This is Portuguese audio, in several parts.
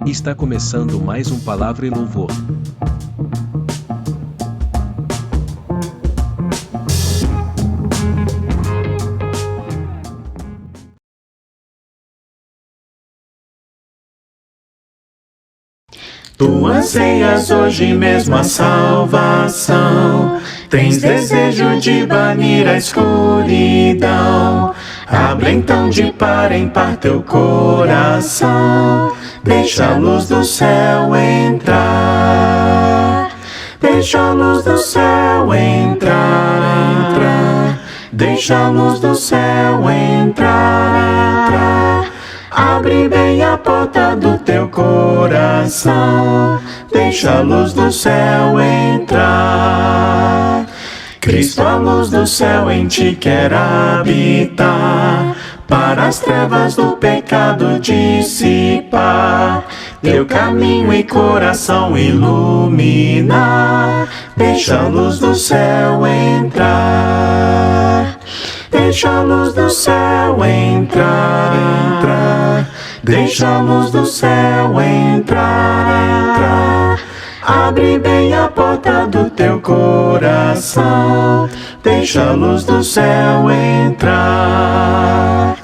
Está começando mais um Palavra e Louvor. Tu anseias hoje mesmo a salvação, tens desejo de banir a escuridão. Abre então de par em par teu coração, deixa a luz do céu entrar. Deixa a luz do céu entrar, deixa a luz do céu entrar. Abre bem a porta do teu coração, deixa a luz do céu entrar. Cristo, a luz do céu, em ti quer habitar, para as trevas do pecado dissipar, teu caminho e coração iluminar. Deixa a luz do céu entrar. Deixa a luz do céu entrar, deixa a luz do céu entrar. Abre bem a porta do teu coração, deixa a luz do céu entrar.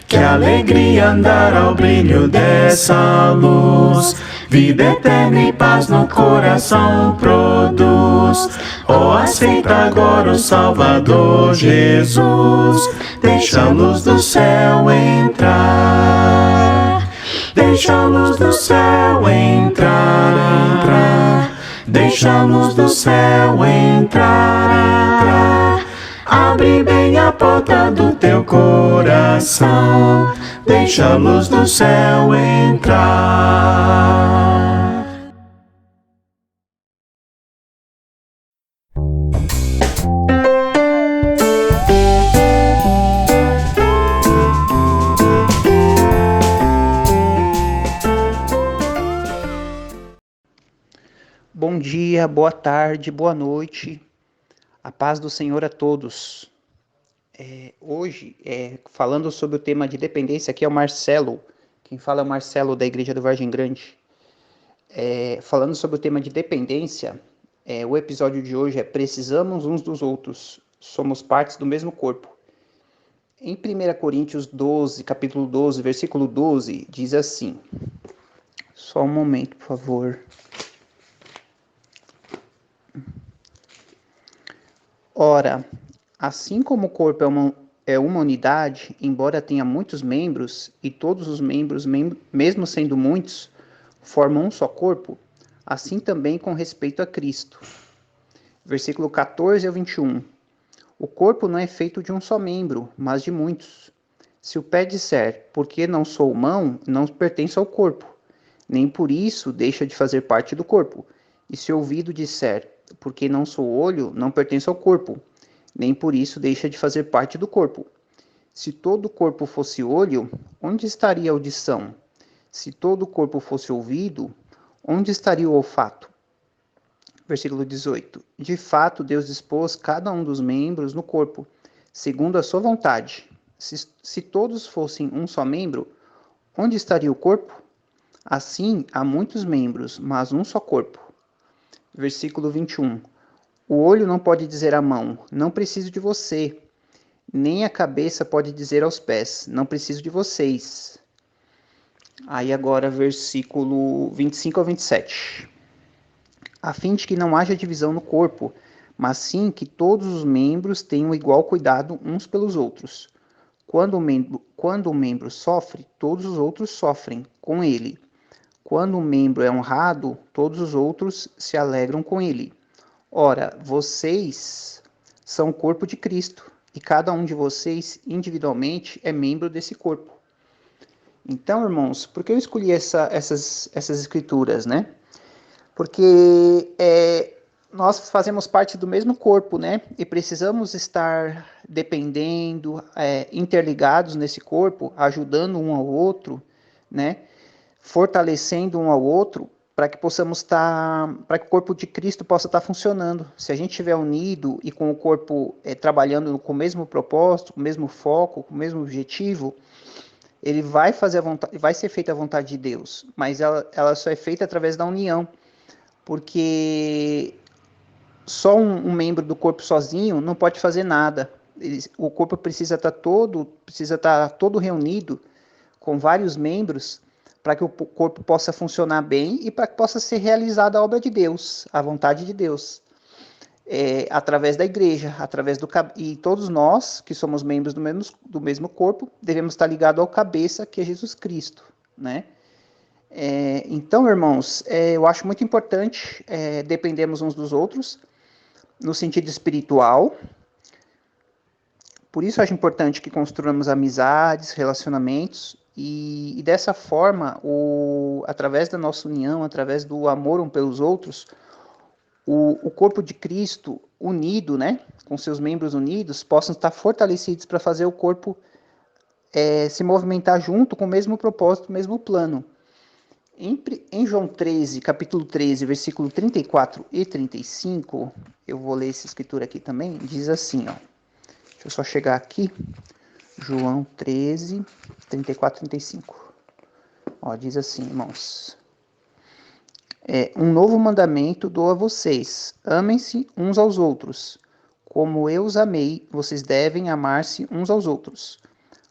Que alegria andar ao brilho dessa luz, vida eterna e paz no coração produz. Oh, aceita agora o Salvador Jesus, deixa a luz do céu entrar. Deixa a luz do céu entrar, deixa a luz do céu entrar. Abre bem a porta do teu coração, deixa a luz do céu entrar. Bom dia, boa tarde, boa noite, a paz do Senhor a todos. Hoje, falando sobre o tema de dependência, aqui é o Marcelo, quem fala é o Marcelo da Igreja do Vargem Grande. Falando sobre o tema de dependência, o episódio de hoje é Precisamos uns dos outros, somos partes do mesmo corpo. Em 1 Coríntios 12, capítulo 12, versículo 12, diz assim, só um momento, por favor. Ora, assim como o corpo é uma unidade, embora tenha muitos membros, e todos os membros, mesmo sendo muitos, formam um só corpo, assim também com respeito a Cristo. Versículo 14 ao 21. O corpo não é feito de um só membro, mas de muitos. Se o pé disser, porque não sou mão, não pertence ao corpo, nem por isso deixa de fazer parte do corpo. E se o ouvido disser, porque não sou olho, não pertence ao corpo, nem por isso deixa de fazer parte do corpo. Se todo o corpo fosse olho, onde estaria a audição? Se todo o corpo fosse ouvido, onde estaria o olfato? Versículo 18. De fato, Deus dispôs cada um dos membros no corpo, segundo a sua vontade. Se todos fossem um só membro, onde estaria o corpo? Assim, há muitos membros, mas um só corpo. Versículo 21. O olho não pode dizer à mão, não preciso de você. Nem a cabeça pode dizer aos pés, não preciso de vocês. Aí agora, versículo 25 ao 27. A fim de que não haja divisão no corpo, mas sim que todos os membros tenham igual cuidado uns pelos outros. Quando o membro sofre, todos os outros sofrem com ele. Quando um membro é honrado, todos os outros se alegram com ele. Ora, vocês são o corpo de Cristo, e cada um de vocês, individualmente, é membro desse corpo. Então, irmãos, por que eu escolhi essas escrituras, né? Porque nós fazemos parte do mesmo corpo, né? E precisamos estar dependendo, interligados nesse corpo, ajudando um ao outro, né? Fortalecendo um ao outro, para que possamos para que o corpo de Cristo possa estar funcionando. Se a gente estiver unido e com o corpo trabalhando com o mesmo propósito, com o mesmo foco, com o mesmo objetivo, ele vai fazer a vontade, vai ser feita a vontade de Deus, mas ela só é feita através da união, porque só um membro do corpo sozinho não pode fazer nada. O corpo precisa estar todo reunido com vários membros para que o corpo possa funcionar bem e para que possa ser realizada a obra de Deus, a vontade de Deus. Através da igreja, e todos nós, que somos membros do mesmo corpo, devemos estar ligados ao cabeça, que é Jesus Cristo, né? Então, irmãos, eu acho muito importante dependermos uns dos outros, no sentido espiritual. Por isso, eu acho importante que construamos amizades, relacionamentos, e dessa forma, através da nossa união, através do amor um pelos outros, o corpo de Cristo unido, né, com seus membros unidos, possam estar fortalecidos para fazer o corpo se movimentar junto com o mesmo propósito, o mesmo plano. Em João 13, capítulo 13, versículo 34 e 35, eu vou ler essa escritura aqui também, diz assim, ó. Deixa eu só chegar aqui. João 13, 34 e 35. Ó, diz assim, irmãos. Um novo mandamento dou a vocês. Amem-se uns aos outros. Como eu os amei, vocês devem amar-se uns aos outros.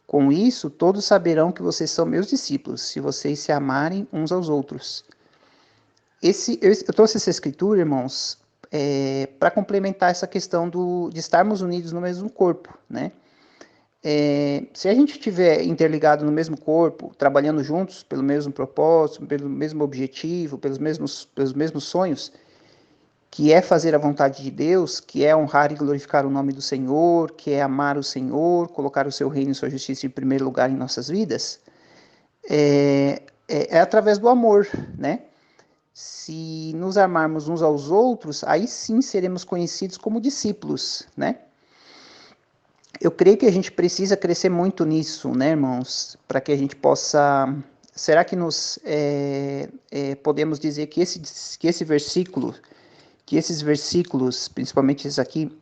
Com isso, todos saberão que vocês são meus discípulos, se vocês se amarem uns aos outros. Eu trouxe essa escritura, irmãos, para complementar essa questão de estarmos unidos no mesmo corpo, né? Se a gente estiver interligado no mesmo corpo, trabalhando juntos pelo mesmo propósito, pelo mesmo objetivo, pelos mesmos sonhos, que é fazer a vontade de Deus, que é honrar e glorificar o nome do Senhor, que é amar o Senhor, colocar o seu reino e sua justiça em primeiro lugar em nossas vidas, é através do amor, né? Se nos amarmos uns aos outros, aí sim seremos conhecidos como discípulos, né? Eu creio que a gente precisa crescer muito nisso, né, irmãos? Para que a gente possa... Será que podemos dizer que esses versículos, principalmente esses aqui,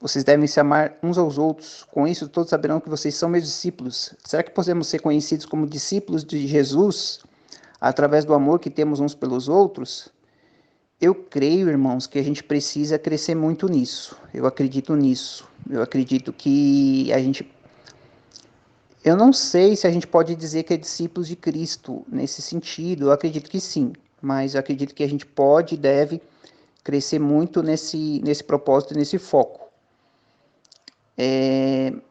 vocês devem se amar uns aos outros, com isso todos saberão que vocês são meus discípulos. Será que podemos ser conhecidos como discípulos de Jesus, através do amor que temos uns pelos outros? Eu creio, irmãos, que a gente precisa crescer muito nisso. Eu acredito nisso. Eu acredito que eu não sei se a gente pode dizer que é discípulos de Cristo nesse sentido. Eu acredito que sim, mas eu acredito que a gente pode e deve crescer muito nesse propósito, nesse foco.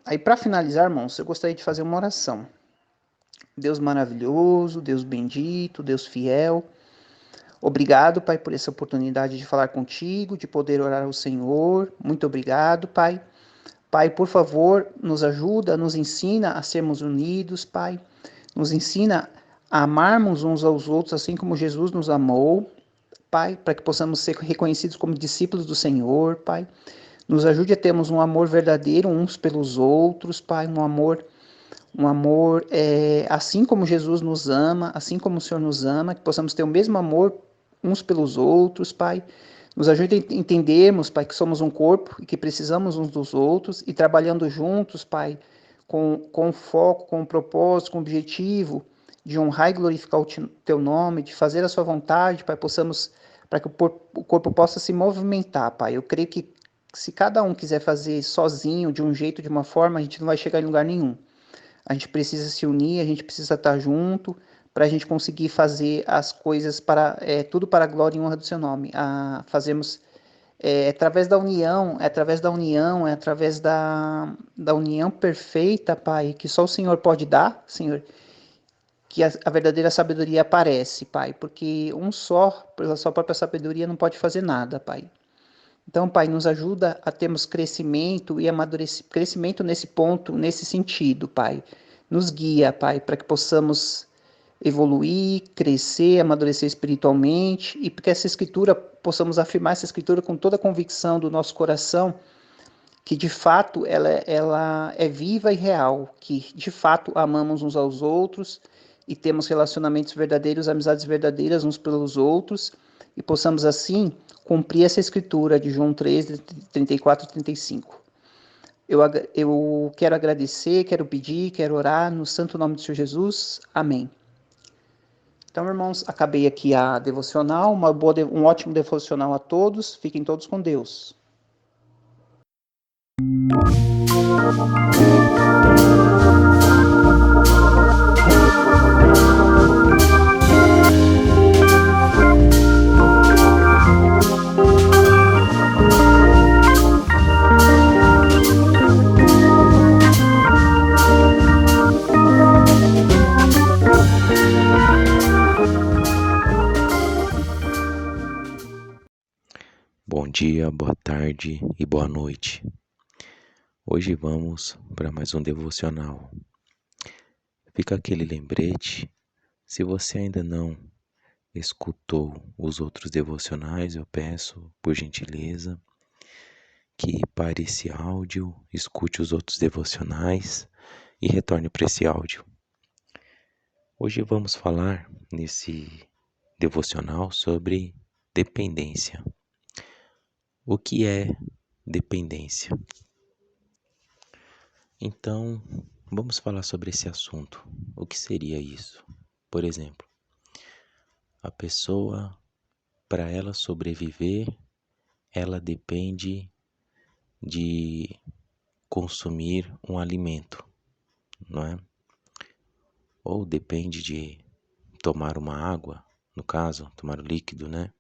Aí, para finalizar, irmãos, eu gostaria de fazer uma oração. Deus maravilhoso, Deus bendito, Deus fiel, obrigado, Pai, por essa oportunidade de falar contigo, de poder orar ao Senhor. Muito obrigado, Pai. Pai, por favor, nos ajuda, nos ensina a sermos unidos, Pai. Nos ensina a amarmos uns aos outros, assim como Jesus nos amou, Pai, para que possamos ser reconhecidos como discípulos do Senhor, Pai. Nos ajude a termos um amor verdadeiro uns pelos outros, Pai, um amor assim como Jesus nos ama, assim como o Senhor nos ama, que possamos ter o mesmo amor uns pelos outros, Pai. Nos ajude a entendermos, Pai, que somos um corpo e que precisamos uns dos outros e trabalhando juntos, Pai, com foco, com propósito, com objetivo de honrar e glorificar o Teu nome, de fazer a Sua vontade, Pai, para que o corpo possa se movimentar, Pai. Eu creio que se cada um quiser fazer sozinho, de um jeito, de uma forma, a gente não vai chegar em lugar nenhum. A gente precisa se unir, a gente precisa estar junto, para a gente conseguir fazer as coisas tudo para a glória e honra do Seu nome. Fazemos através da união, é através da união perfeita, Pai, que só o Senhor pode dar, Senhor, que a verdadeira sabedoria aparece, Pai, porque pela sua própria sabedoria, não pode fazer nada, Pai. Então, Pai, nos ajuda a termos crescimento e crescimento nesse ponto, nesse sentido, Pai. Nos guia, Pai, para que possamos evoluir, crescer, amadurecer espiritualmente e que possamos afirmar essa escritura com toda a convicção do nosso coração, que de fato ela é viva e real, que de fato amamos uns aos outros e temos relacionamentos verdadeiros, amizades verdadeiras uns pelos outros, e possamos assim cumprir essa escritura de João 13, 34 e 35. Eu quero agradecer, quero pedir, quero orar no santo nome do Senhor Jesus. Amém. Então, irmãos, acabei aqui a devocional, um ótimo devocional a todos. Fiquem todos com Deus. Bom dia, boa tarde e boa noite. Hoje vamos para mais um devocional. Fica aquele lembrete, se você ainda não escutou os outros devocionais, eu peço, por gentileza, que pare esse áudio, escute os outros devocionais e retorne para esse áudio. Hoje vamos falar nesse devocional sobre dependência. O que é dependência? Então, vamos falar sobre esse assunto. O que seria isso? Por exemplo, a pessoa, para ela sobreviver, ela depende de consumir um alimento, não é? Ou depende de tomar uma água, no caso, tomar o líquido, né?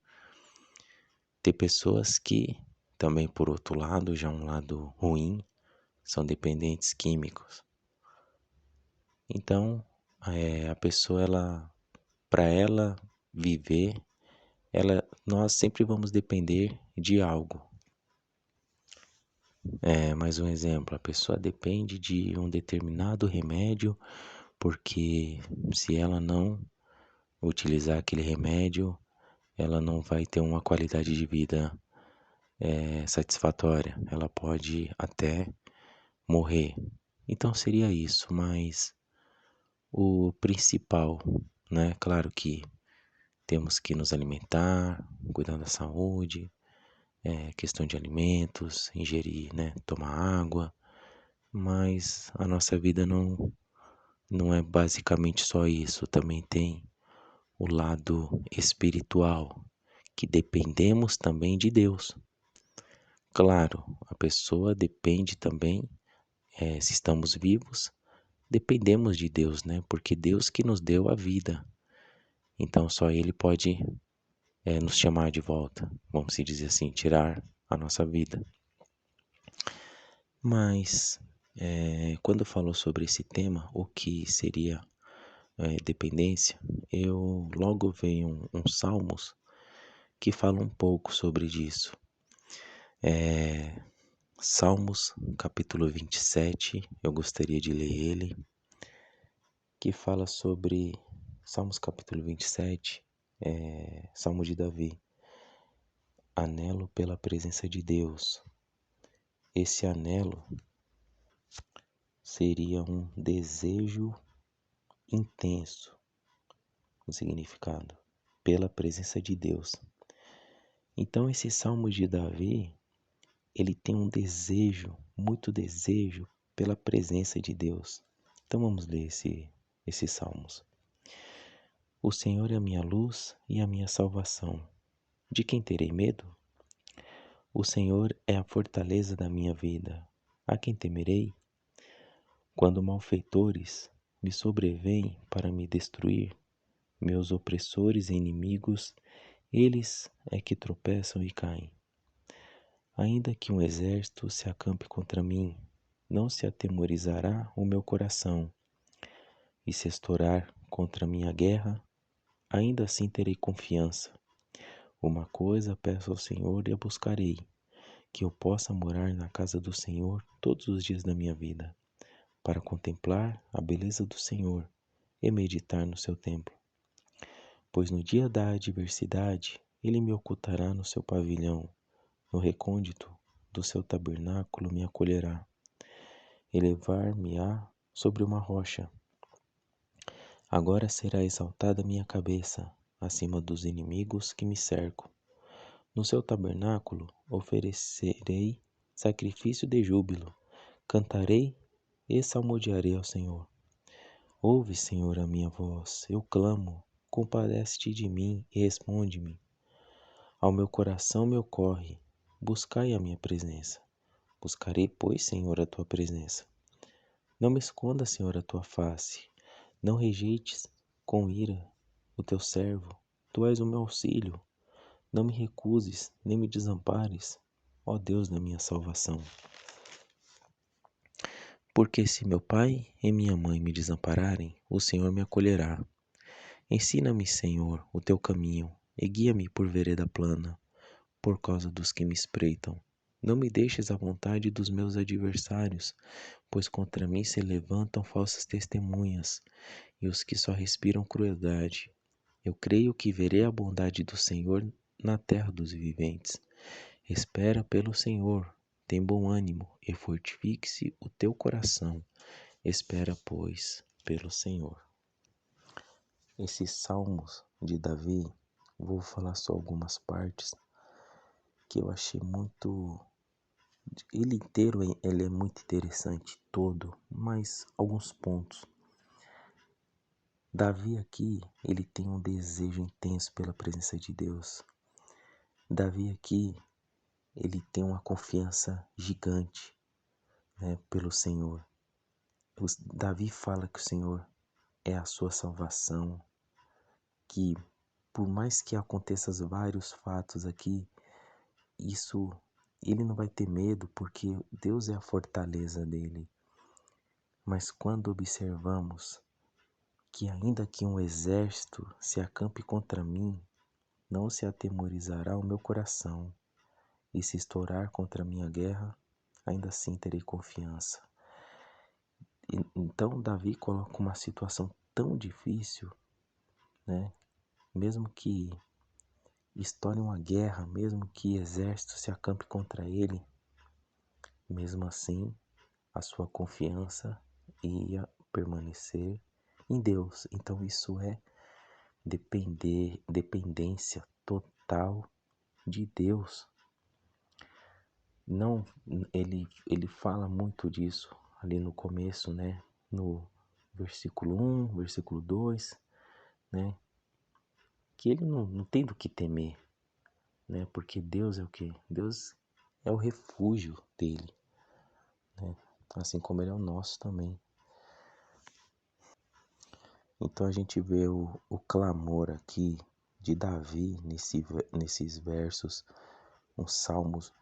Tem pessoas que, também por outro lado, já um lado ruim, são dependentes químicos. Então, a pessoa, para ela viver, nós sempre vamos depender de algo. Mais um exemplo, a pessoa depende de um determinado remédio, porque se ela não utilizar aquele remédio, ela não vai ter uma qualidade de vida satisfatória. Ela pode até morrer. Então seria isso, mas o principal, né? Claro que temos que nos alimentar, cuidar da saúde, questão de alimentos, ingerir, né? Tomar água, mas a nossa vida não é basicamente só isso, também tem o lado espiritual, que dependemos também de Deus. Claro, a pessoa depende também, se estamos vivos, dependemos de Deus, né? Porque Deus que nos deu a vida. Então só Ele pode nos chamar de volta, vamos dizer assim, tirar a nossa vida. Mas quando falou sobre esse tema, o que seria dependência, eu logo veio um Salmos que fala um pouco sobre isso. Salmos capítulo 27, eu gostaria de ler ele, que fala sobre Salmos capítulo 27, Salmo de Davi. Anelo pela presença de Deus. Esse anelo seria um desejo intenso, o significado, pela presença de Deus. Então esse Salmo de Davi, ele tem um desejo, muito desejo pela presença de Deus. Então vamos ler esses salmos. O Senhor é a minha luz e a minha salvação. De quem terei medo? O Senhor é a fortaleza da minha vida. A quem temerei? Quando malfeitores me sobrevêm para me destruir, meus opressores e inimigos, eles é que tropeçam e caem. Ainda que um exército se acampe contra mim, não se atemorizará o meu coração. E se estourar contra minha guerra, ainda assim terei confiança. Uma coisa peço ao Senhor e a buscarei, que eu possa morar na casa do Senhor todos os dias da minha vida, para contemplar a beleza do Senhor e meditar no seu templo. Pois no dia da adversidade, Ele me ocultará no seu pavilhão, no recôndito do seu tabernáculo me acolherá. Elevar-me-á sobre uma rocha. Agora será exaltada minha cabeça, acima dos inimigos que me cercam. No seu tabernáculo oferecerei sacrifício de júbilo, Cantarei e salmodiarei ao Senhor. Ouve, Senhor, a minha voz, eu clamo, compadece-te de mim e responde-me. Ao meu coração me ocorre, buscai a minha presença. Buscarei, pois, Senhor, a tua presença. Não me esconda, Senhor, a tua face. Não rejeites com ira o teu servo. Tu és o meu auxílio. Não me recuses, nem me desampares, ó Deus da minha salvação. Porque se meu pai e minha mãe me desampararem, o Senhor me acolherá. Ensina-me, Senhor, o teu caminho, e guia-me por vereda plana, por causa dos que me espreitam. Não me deixes à vontade dos meus adversários, pois contra mim se levantam falsas testemunhas, e os que só respiram crueldade. Eu creio que verei a bondade do Senhor na terra dos viventes. Espera pelo Senhor, tem bom ânimo, e fortifique-se o teu coração. Espera, pois, pelo Senhor. Esses salmos de Davi, vou falar só algumas partes que eu achei muito... Ele inteiro ele é muito interessante, todo, mas alguns pontos. Davi aqui, ele tem um desejo intenso pela presença de Deus. Davi aqui, ele tem uma confiança gigante, né, pelo Senhor. Davi fala que o Senhor é a sua salvação, que por mais que aconteçam vários fatos aqui, isso ele não vai ter medo, porque Deus é a fortaleza dele. Mas quando observamos que ainda que um exército se acampe contra mim, não se atemorizará o meu coração, e se estourar contra a minha guerra, ainda assim terei confiança. Então Davi coloca uma situação tão difícil, né? Mesmo que estoure uma guerra, mesmo que exército se acampe contra ele, mesmo assim a sua confiança ia permanecer em Deus. Então isso é dependência total de Deus. Não, ele fala muito disso ali no começo, né? No versículo 1, versículo 2, né? Que ele não tem do que temer, né? Porque Deus é o quê? Deus é o refúgio dele, né? Assim como ele é o nosso também. Então a gente vê o clamor aqui de Davi nesses versos, um salmos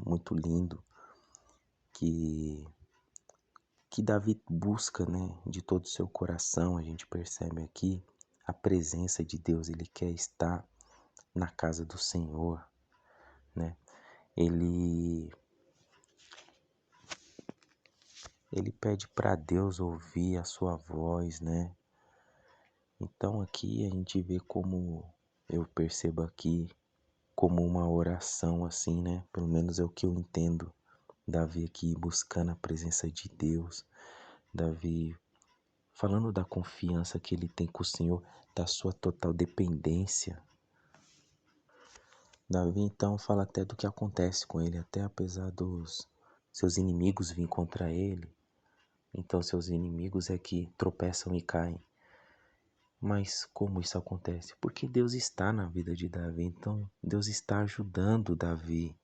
muito lindo, que Davi busca, né, de todo o seu coração. A gente percebe aqui a presença de Deus, ele quer estar na casa do Senhor, né? Ele pede para Deus ouvir a sua voz, né? Então aqui a gente vê, como eu percebo aqui, como uma oração assim, né? Pelo menos é o que eu entendo. Davi aqui buscando a presença de Deus. Davi falando da confiança que ele tem com o Senhor, da sua total dependência. Davi então fala até do que acontece com ele, até apesar dos seus inimigos virem contra ele. Então seus inimigos é que tropeçam e caem. Mas como isso acontece? Porque Deus está na vida de Davi, então Deus está ajudando Davi.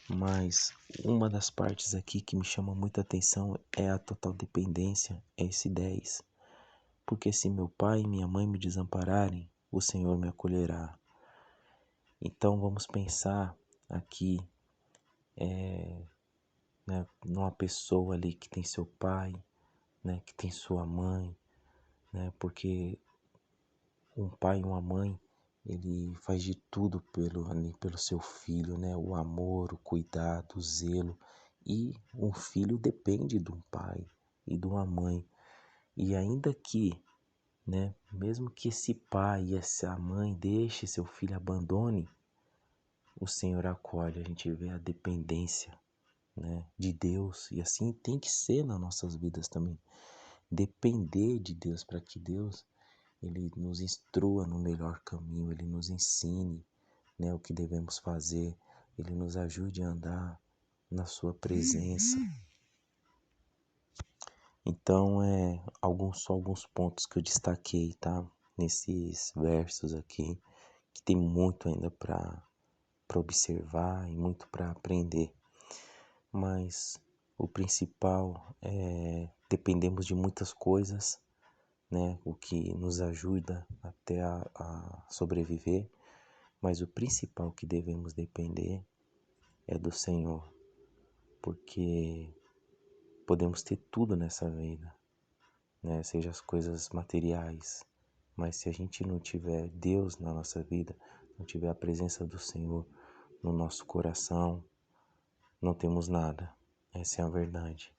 Mas uma das partes aqui que me chama muita atenção é a total dependência, é esse 10. Porque se meu pai e minha mãe me desampararem, o Senhor me acolherá. Então vamos pensar aqui né, numa pessoa ali que tem seu pai, né, que tem sua mãe, né, porque um pai e uma mãe, ele faz de tudo pelo seu filho, né, o amor, o cuidado, o zelo. E um filho depende de um pai e de uma mãe. E ainda que, né, mesmo que esse pai e essa mãe deixe seu filho, abandone, o Senhor acolhe. A gente vê a dependência, né, de Deus, e assim tem que ser nas nossas vidas também. Depender de Deus, para que Deus ele nos instrua no melhor caminho, ele nos ensine, né, o que devemos fazer, ele nos ajude a andar na sua presença. Então, alguns pontos que eu destaquei, tá? Nesses versos aqui, que tem muito ainda para observar e muito para aprender. Mas o principal é dependemos de muitas coisas, né? O que nos ajuda até a sobreviver. Mas o principal que devemos depender é do Senhor, porque podemos ter tudo nessa vida, né? Seja as coisas materiais, mas se a gente não tiver Deus na nossa vida, não tiver a presença do Senhor no nosso coração, não temos nada. Essa é a verdade.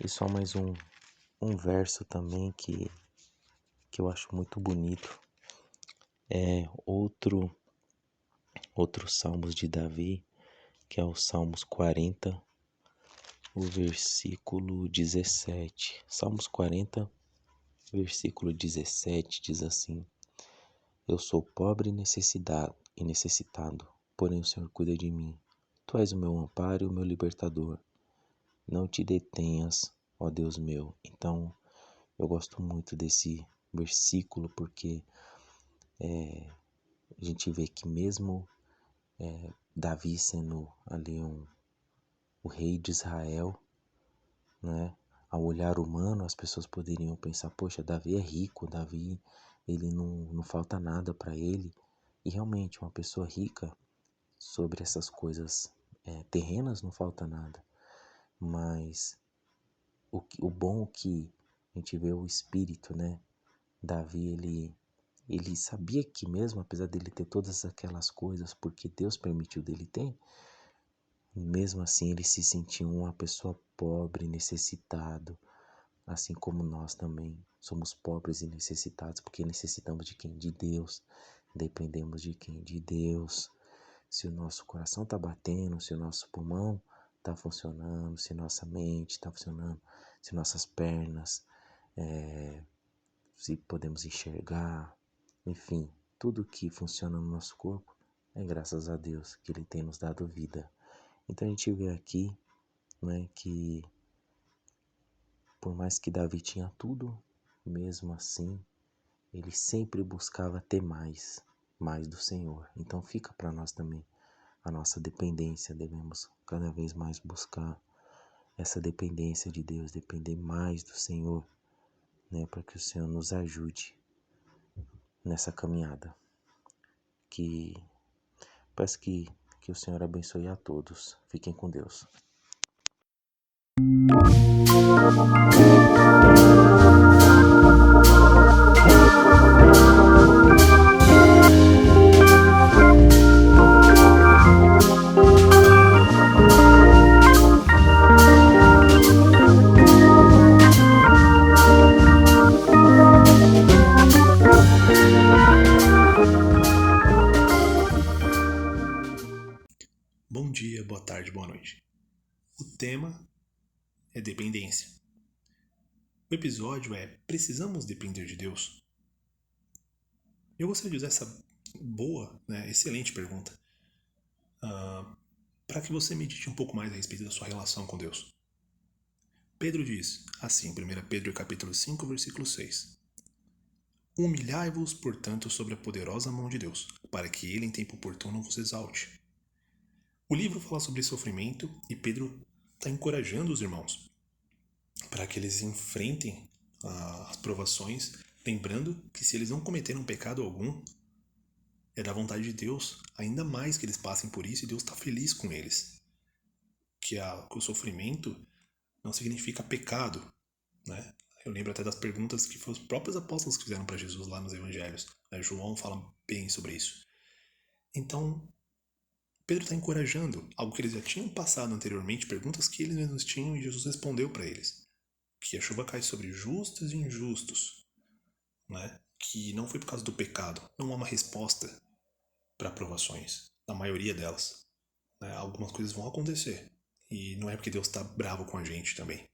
E só mais um verso também que eu acho muito bonito. É outro Salmos de Davi, que é o Salmos 40, o versículo 17. Salmos 40, versículo 17 diz assim: Eu sou pobre e necessitado, porém o Senhor cuida de mim. Tu és o meu amparo e o meu libertador. Não te detenhas, ó Deus meu. Então, eu gosto muito desse versículo porque a gente vê que mesmo Davi sendo ali o rei de Israel, né? Ao olhar humano, as pessoas poderiam pensar, poxa, Davi é rico, Davi, ele não falta nada para ele. E realmente, uma pessoa rica, sobre essas coisas terrenas, não falta nada. Mas o bom que a gente vê o espírito, né? Davi, ele sabia que mesmo, apesar dele ter todas aquelas coisas, porque Deus permitiu dele ter, mesmo assim ele se sentia uma pessoa pobre, necessitado, assim como nós também somos pobres e necessitados, porque necessitamos de quem? De Deus. Dependemos de quem? De Deus. Se o nosso coração está batendo, se o nosso pulmão está funcionando, se nossa mente está funcionando, se nossas pernas, se podemos enxergar, enfim, tudo que funciona no nosso corpo é graças a Deus que Ele tem nos dado vida. Então a gente vê aqui, né, que por mais que Davi tinha tudo, mesmo assim, ele sempre buscava ter mais do Senhor. Então fica para nós também a nossa dependência, devemos cada vez mais buscar essa dependência de Deus, depender mais do Senhor, né, para que o Senhor nos ajude nessa caminhada. Que peço que o Senhor abençoe a todos. Fiquem com Deus. Bom dia, boa tarde, boa noite. O tema é dependência. O episódio é Precisamos depender de Deus? Eu gostaria de usar essa boa, excelente pergunta para que você medite um pouco mais a respeito da sua relação com Deus. Pedro diz assim, 1 Pedro capítulo 5, versículo 6: Humilhai-vos, portanto, sobre a poderosa mão de Deus, para que ele em tempo oportuno vos exalte. O livro fala sobre sofrimento e Pedro está encorajando os irmãos para que eles enfrentem as provações, lembrando que se eles não cometeram pecado algum, é da vontade de Deus, ainda mais que eles passem por isso e Deus está feliz com eles. Que o sofrimento não significa pecado, né? Eu lembro até das perguntas que foram os próprios apóstolos que fizeram para Jesus lá nos evangelhos. João fala bem sobre isso. Então, Pedro está encorajando algo que eles já tinham passado anteriormente, perguntas que eles mesmos tinham, e Jesus respondeu para eles. Que a chuva cai sobre justos e injustos, né? Que não foi por causa do pecado. Não há uma resposta para provações, na maioria delas. Né? Algumas coisas vão acontecer, e não é porque Deus está bravo com a gente também.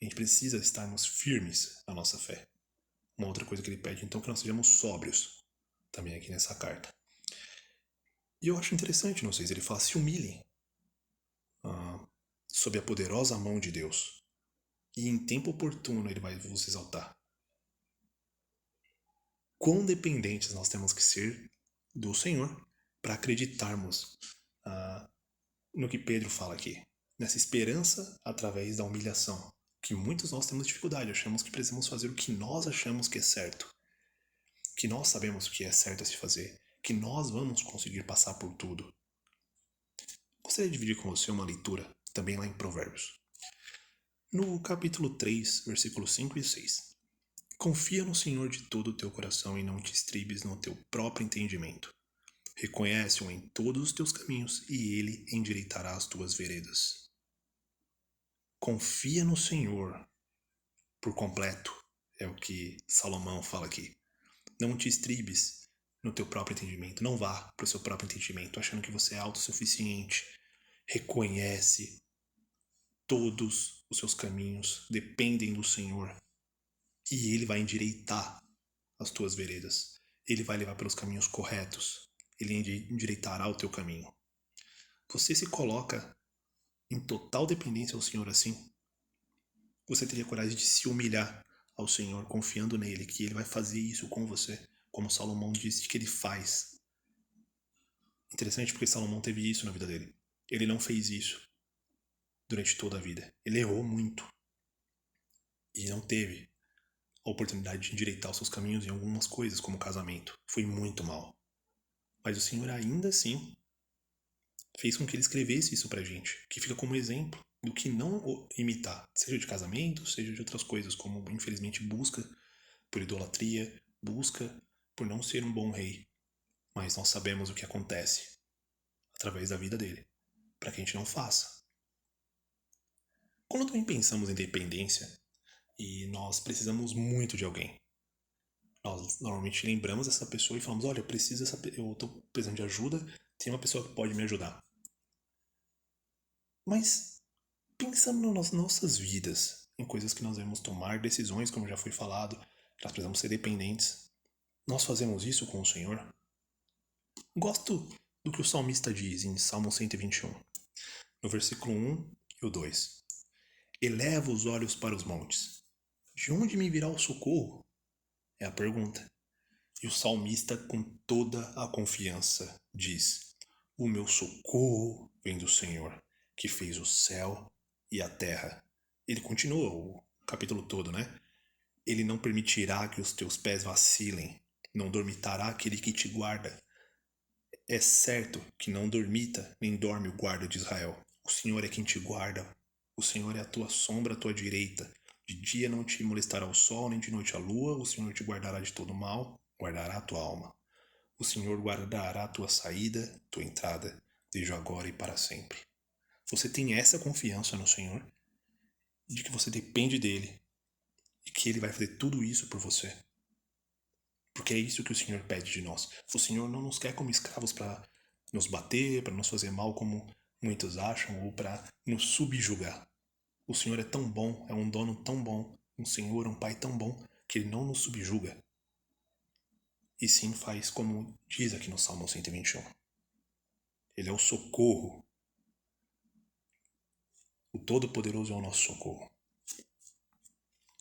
A gente precisa estarmos firmes na nossa fé. Uma outra coisa que ele pede, então, é que nós sejamos sóbrios, também aqui nessa carta. E eu acho interessante, não sei, ele fala, se humilhem sob a poderosa mão de Deus. e em tempo oportuno Ele vai vos exaltar. Quão dependentes nós temos que ser do Senhor para acreditarmos no que Pedro fala aqui, nessa esperança através da humilhação, que muitos nós temos dificuldade, achamos que precisamos fazer o que nós achamos que é certo, que nós sabemos o que é certo a se fazer, que nós vamos conseguir passar por tudo. Gostaria de dividir com você uma leitura, também lá em Provérbios. No capítulo 3, versículos 5 e 6. Confia no Senhor de todo o teu coração e não te estribes no teu próprio entendimento. Reconhece-o em todos os teus caminhos e ele endireitará as tuas veredas. Confia no Senhor por completo, é o que Salomão fala aqui. Não te estribes no teu próprio entendimento. Não vá para o seu próprio entendimento achando que você é autossuficiente. Reconhece todos os seus caminhos dependem do Senhor e Ele vai endireitar as tuas veredas. Ele vai levar pelos caminhos corretos. Ele endireitará o teu caminho. Você se coloca em total dependência ao Senhor assim? Você teria coragem de se humilhar ao Senhor, confiando nele, que Ele vai fazer isso com você, como Salomão disse que Ele faz. Interessante porque Salomão teve isso na vida dele. Ele não fez isso durante toda a vida. Ele errou muito. E não teve a oportunidade de endireitar os seus caminhos em algumas coisas, como o casamento. Foi muito mal. Mas o Senhor ainda assim fez com que Ele escrevesse isso pra gente, que fica como exemplo do que não imitar, seja de casamento, seja de outras coisas, como infelizmente busca por idolatria, busca por não ser um bom rei. Mas nós sabemos o que acontece através da vida dele, para que a gente não faça. Quando também pensamos em dependência e nós precisamos muito de alguém, nós normalmente lembramos dessa pessoa e falamos, olha, eu estou precisando de ajuda, tem uma pessoa que pode me ajudar. Mas pensando nas nossas vidas, em coisas que nós devemos tomar decisões, como já foi falado, nós precisamos ser dependentes. Nós fazemos isso com o Senhor? Gosto do que o salmista diz em Salmo 121, no versículo 1 e o 2. Eleva os olhos para os montes. De onde me virá o socorro? É a pergunta. E o salmista, com toda a confiança, diz: o meu socorro vem do Senhor, que fez o céu e a terra. Ele continua o capítulo todo, né? Ele não permitirá que os teus pés vacilem, não dormitará aquele que te guarda. É certo que não dormita nem dorme o guarda de Israel. O Senhor é quem te guarda. O Senhor é a tua sombra à tua direita. De dia não te molestará o sol, nem de noite a lua. O Senhor te guardará de todo mal, guardará a tua alma. O Senhor guardará a tua saída, tua entrada, desde agora e para sempre. Você tem essa confiança no Senhor, de que você depende dele e que ele vai fazer tudo isso por você. Porque é isso que o Senhor pede de nós. O Senhor não nos quer como escravos para nos bater, para nos fazer mal como muitos acham, ou para nos subjugar. O Senhor é tão bom, é um dono tão bom, um Senhor, um Pai tão bom, que Ele não nos subjuga. E sim faz como diz aqui no Salmo 121. Ele é o socorro. O Todo-Poderoso é o nosso socorro.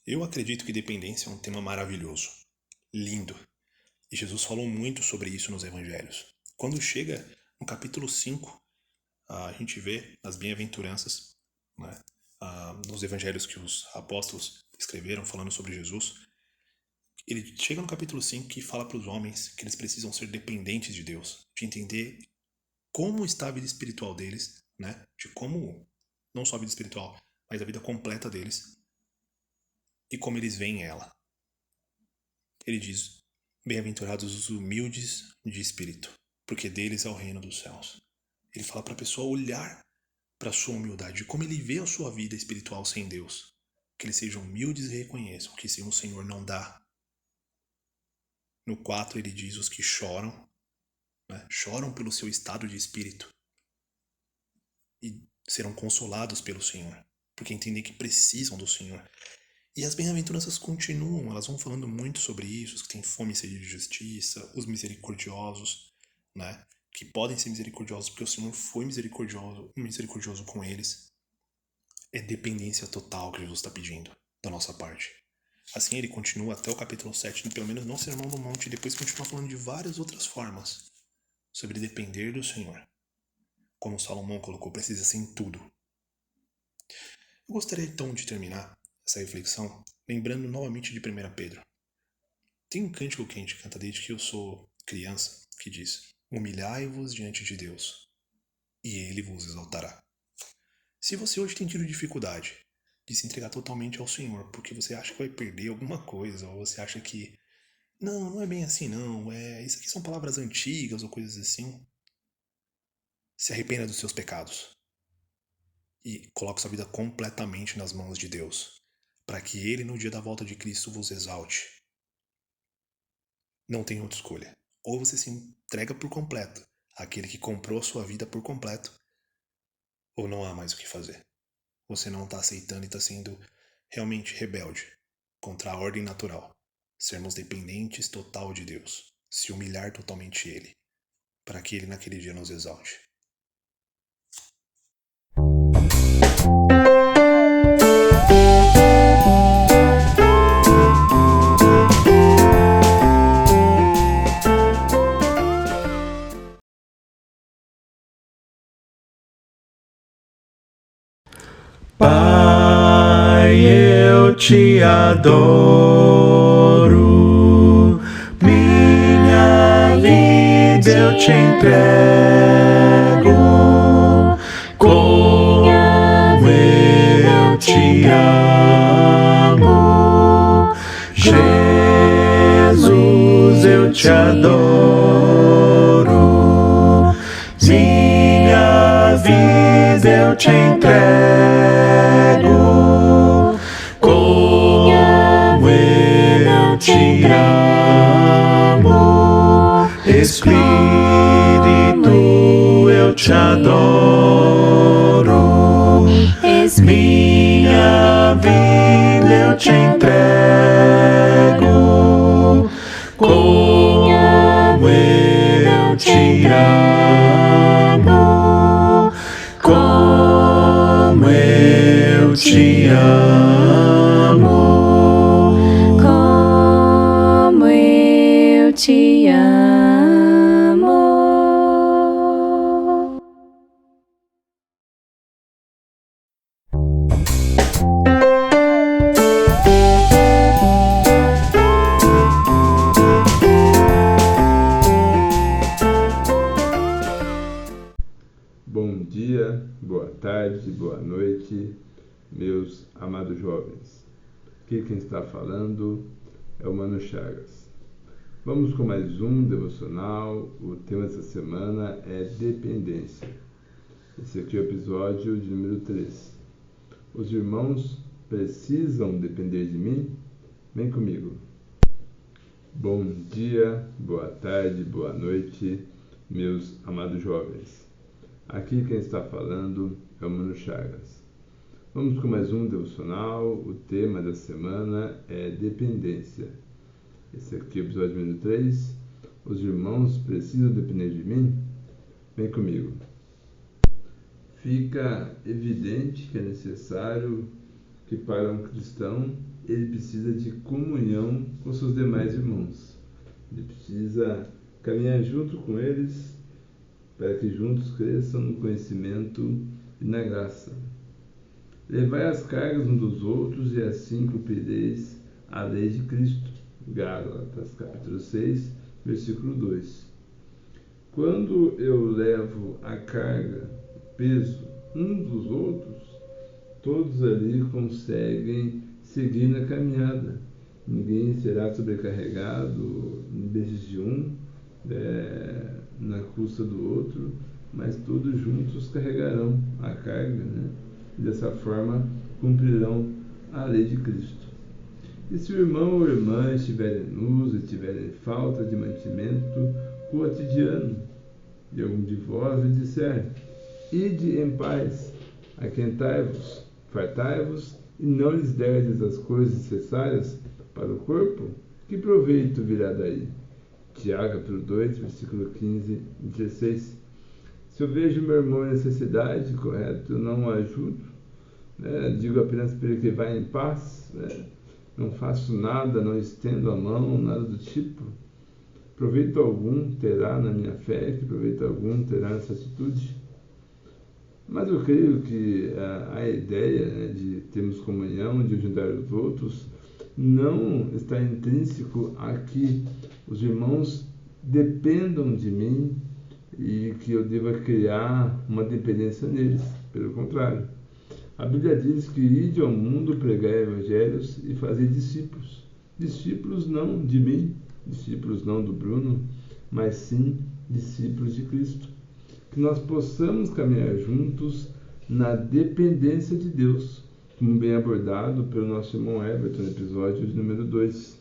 Eu acredito que dependência é um tema maravilhoso, lindo. E Jesus falou muito sobre isso nos evangelhos. Quando chega no capítulo 5, a gente vê as bem-aventuranças, né, nos evangelhos que os apóstolos escreveram falando sobre Jesus. Ele chega no capítulo 5 que fala para os homens que eles precisam ser dependentes de Deus, de entender como está a vida espiritual deles, né, de como, não só a vida espiritual, mas a vida completa deles, e como eles veem ela. Ele diz: bem-aventurados os humildes de espírito, porque deles é o reino dos céus. Ele fala para a pessoa olhar para a sua humildade, como ele vê a sua vida espiritual sem Deus. Que eles sejam humildes e reconheçam que sem o Senhor não dá. No 4 ele diz os que choram, né, choram pelo seu estado de espírito e serão consolados pelo Senhor, porque entendem que precisam do Senhor. E as bem-aventuranças continuam, elas vão falando muito sobre isso, os que têm fome e sede de justiça, os misericordiosos, né, que podem ser misericordiosos porque o Senhor foi misericordioso com eles. É dependência total que Jesus está pedindo da nossa parte. Assim ele continua até o capítulo 7, pelo menos no Sermão do Monte, e depois continua falando de várias outras formas sobre depender do Senhor. Como Salomão colocou, precisa ser em tudo. Eu gostaria então de terminar essa reflexão lembrando novamente de 1 Pedro. Tem um cântico que a gente canta desde que eu sou criança, que diz: humilhai-vos diante de Deus, e Ele vos exaltará. Se você hoje tem tido dificuldade de se entregar totalmente ao Senhor, porque você acha que vai perder alguma coisa, ou você acha que não é bem assim não, isso aqui são palavras antigas ou coisas assim, se arrependa dos seus pecados e coloque sua vida completamente nas mãos de Deus, para que Ele no dia da volta de Cristo vos exalte. Não tem outra escolha. Ou você se entrega por completo àquele que comprou a sua vida por completo, ou não há mais o que fazer. Você não está aceitando e está sendo realmente rebelde contra a ordem natural. Sermos dependentes total de Deus. Se humilhar totalmente Ele, para que Ele naquele dia nos exalte. Pai, eu te adoro, minha vida eu te entrego, como eu te amo, Jesus, eu te adoro, minha vida eu te entrego, como eu te amo, Espírito, eu te adoro, minha vida eu te entrego, como eu te amo, como eu te amo, como eu te amo. Bom dia, boa tarde, boa noite, meus amados jovens. Aqui quem está falando é o Mano Chagas. Vamos com mais um devocional. O tema dessa semana é dependência. Esse aqui é o episódio de número 3. Os irmãos precisam depender de mim? Vem comigo. Bom dia, boa tarde, boa noite, meus amados jovens. Aqui quem está falando é o Mano Chagas. Vamos com mais um devocional. O tema da semana é dependência. Esse aqui é o episódio número 3. Os irmãos precisam depender de mim? Vem comigo. Fica evidente que é necessário que para um cristão ele precisa de comunhão com seus demais irmãos. Ele precisa caminhar junto com eles para que juntos cresçam no conhecimento e na graça. Levai as cargas uns dos outros e assim cumprireis a lei de Cristo. Gálatas capítulo 6, versículo 2. Quando eu levo a carga, o peso uns dos outros, todos ali conseguem seguir na caminhada. Ninguém será sobrecarregado em vez de um, na custa do outro, mas todos juntos carregarão a carga, né? E dessa forma cumprirão a lei de Cristo. E se o irmão ou irmã estiverem nus e tiverem falta de mantimento cotidiano, e algum de vós lhe disser: ide em paz, aquentai-vos, fartai-vos, e não lhes derdes as coisas necessárias para o corpo, que proveito virá daí? Tiago capítulo 2, versículo 15 e 16. Se eu vejo meu irmão em necessidade, correto, eu não o ajudo, né? Digo apenas para ele que vai em paz, né? Não faço nada, não estendo a mão, nada do tipo. Proveito algum terá na minha fé, que proveito algum terá nessa atitude. Mas eu creio que a ideia, né, de termos comunhão, de ajudar os outros, não está intrínseco a que os irmãos dependam de mim e que eu deva criar uma dependência neles. Pelo contrário, a Bíblia diz que ide ao mundo, pregai evangelhos e fazer discípulos. Discípulos não de mim, discípulos não do Bruno, mas sim discípulos de Cristo. Que nós possamos caminhar juntos na dependência de Deus, como bem abordado pelo nosso irmão Everton no episódio número 2.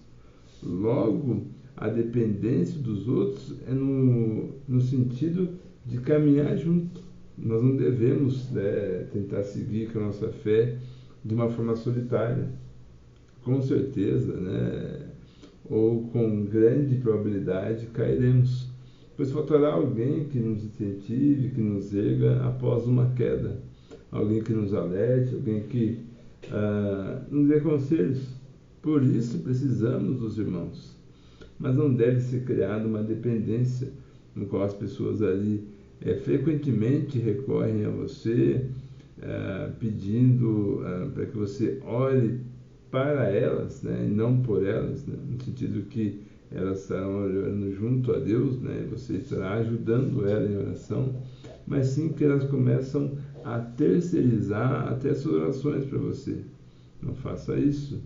Logo, a dependência dos outros é no sentido de caminhar junto. Nós não devemos, né, tentar seguir com a nossa fé de uma forma solitária. Com certeza, né, ou com grande probabilidade cairemos, pois faltará alguém que nos incentive, que nos erga após uma queda, alguém que nos alerte, alguém que nos dê conselhos. Por isso precisamos dos irmãos, mas não deve ser criada uma dependência no qual as pessoas ali frequentemente recorrem a você, pedindo para que você ore para elas, né, e não por elas, né, no sentido que elas estarão orando junto a Deus, né, e você estará ajudando ela em oração, mas sim que elas começam a terceirizar até as suas orações para você. Não faça isso.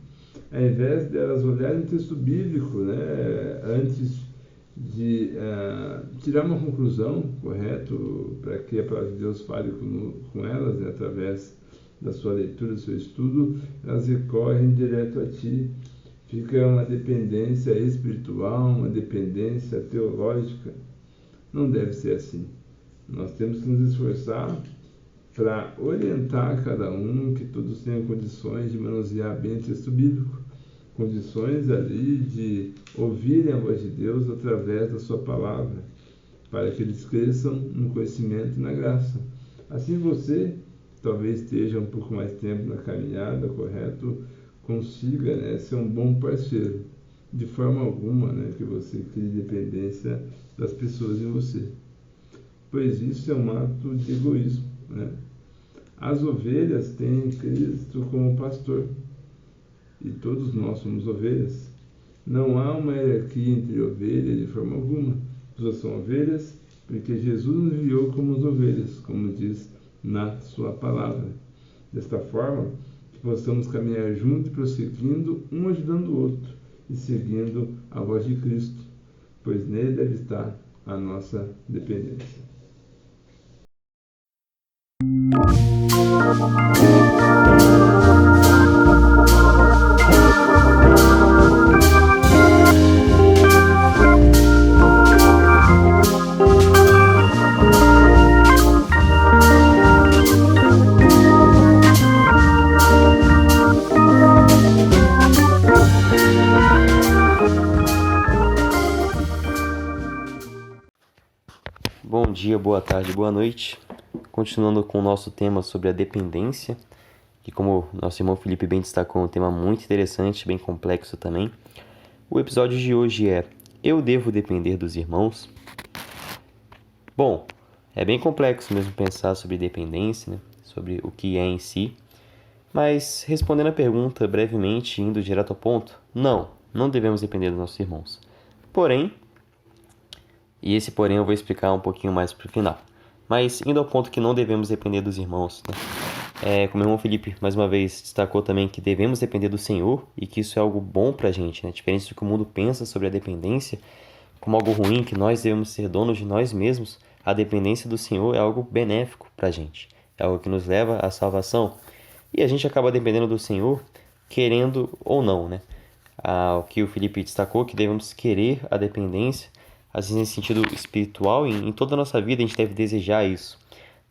Ao invés de elas olharem o texto bíblico, né, antes de tirar uma conclusão, correto, para que a palavra de Deus fale com elas, né, através da sua leitura, do seu estudo, elas recorrem direto a ti. Fica uma dependência espiritual, uma dependência teológica. Não deve ser assim. Nós temos que nos esforçar para orientar cada um, que todos tenham condições de manusear bem o texto bíblico, condições ali de ouvirem a voz de Deus através da sua palavra, para que eles cresçam no conhecimento e na graça. Assim você, talvez esteja um pouco mais tempo na caminhada, correto, consiga, né, ser um bom parceiro. De forma alguma, né, que você crie dependência das pessoas em você, pois isso é um ato de egoísmo, né? As ovelhas têm Cristo como pastor e todos nós somos ovelhas. Não há uma hierarquia entre ovelhas de forma alguma. Todas são ovelhas porque Jesus nos enviou como as ovelhas, como diz na sua palavra. Desta forma, que possamos caminhar juntos, prosseguindo, um ajudando o outro e seguindo a voz de Cristo, pois nele deve estar a nossa dependência. Bom dia, boa tarde, boa noite. Continuando com o nosso tema sobre a dependência, que, como nosso irmão Felipe bem destacou, é um tema muito interessante, bem complexo também. O episódio de hoje é: eu devo depender dos irmãos? Bom, é bem complexo mesmo pensar sobre dependência, né? Sobre o que é em si, mas respondendo a pergunta brevemente, indo direto ao ponto, não devemos depender dos nossos irmãos. Porém, e esse porém eu vou explicar um pouquinho mais para o final. Mas indo ao ponto que não devemos depender dos irmãos, né? Como o irmão Felipe mais uma vez destacou também que devemos depender do Senhor e que isso é algo bom para a gente, né? Diferente do que o mundo pensa sobre a dependência como algo ruim, que nós devemos ser donos de nós mesmos, a dependência do Senhor é algo benéfico para a gente. É algo que nos leva à salvação. E a gente acaba dependendo do Senhor, querendo ou não, né? O que o Felipe destacou, que devemos querer a dependência, às vezes em sentido espiritual, em toda a nossa vida a gente deve desejar isso.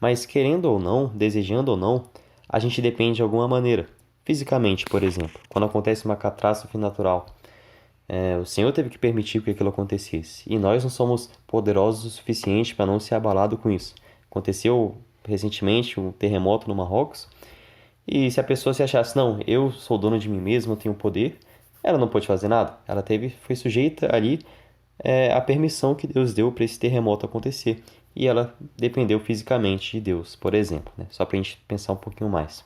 Mas querendo ou não, desejando ou não, a gente depende de alguma maneira. Fisicamente, por exemplo, quando acontece uma catástrofe natural, o Senhor teve que permitir que aquilo acontecesse. E nós não somos poderosos o suficiente para não ser abalado com isso. Aconteceu recentemente um terremoto no Marrocos E se a pessoa se achasse, não, eu sou dono de mim mesmo, eu tenho poder, ela não pôde fazer nada. Ela foi sujeita ali à permissão que Deus deu para esse terremoto acontecer. E ela dependeu fisicamente de Deus, por exemplo, né? Só para a gente pensar um pouquinho mais.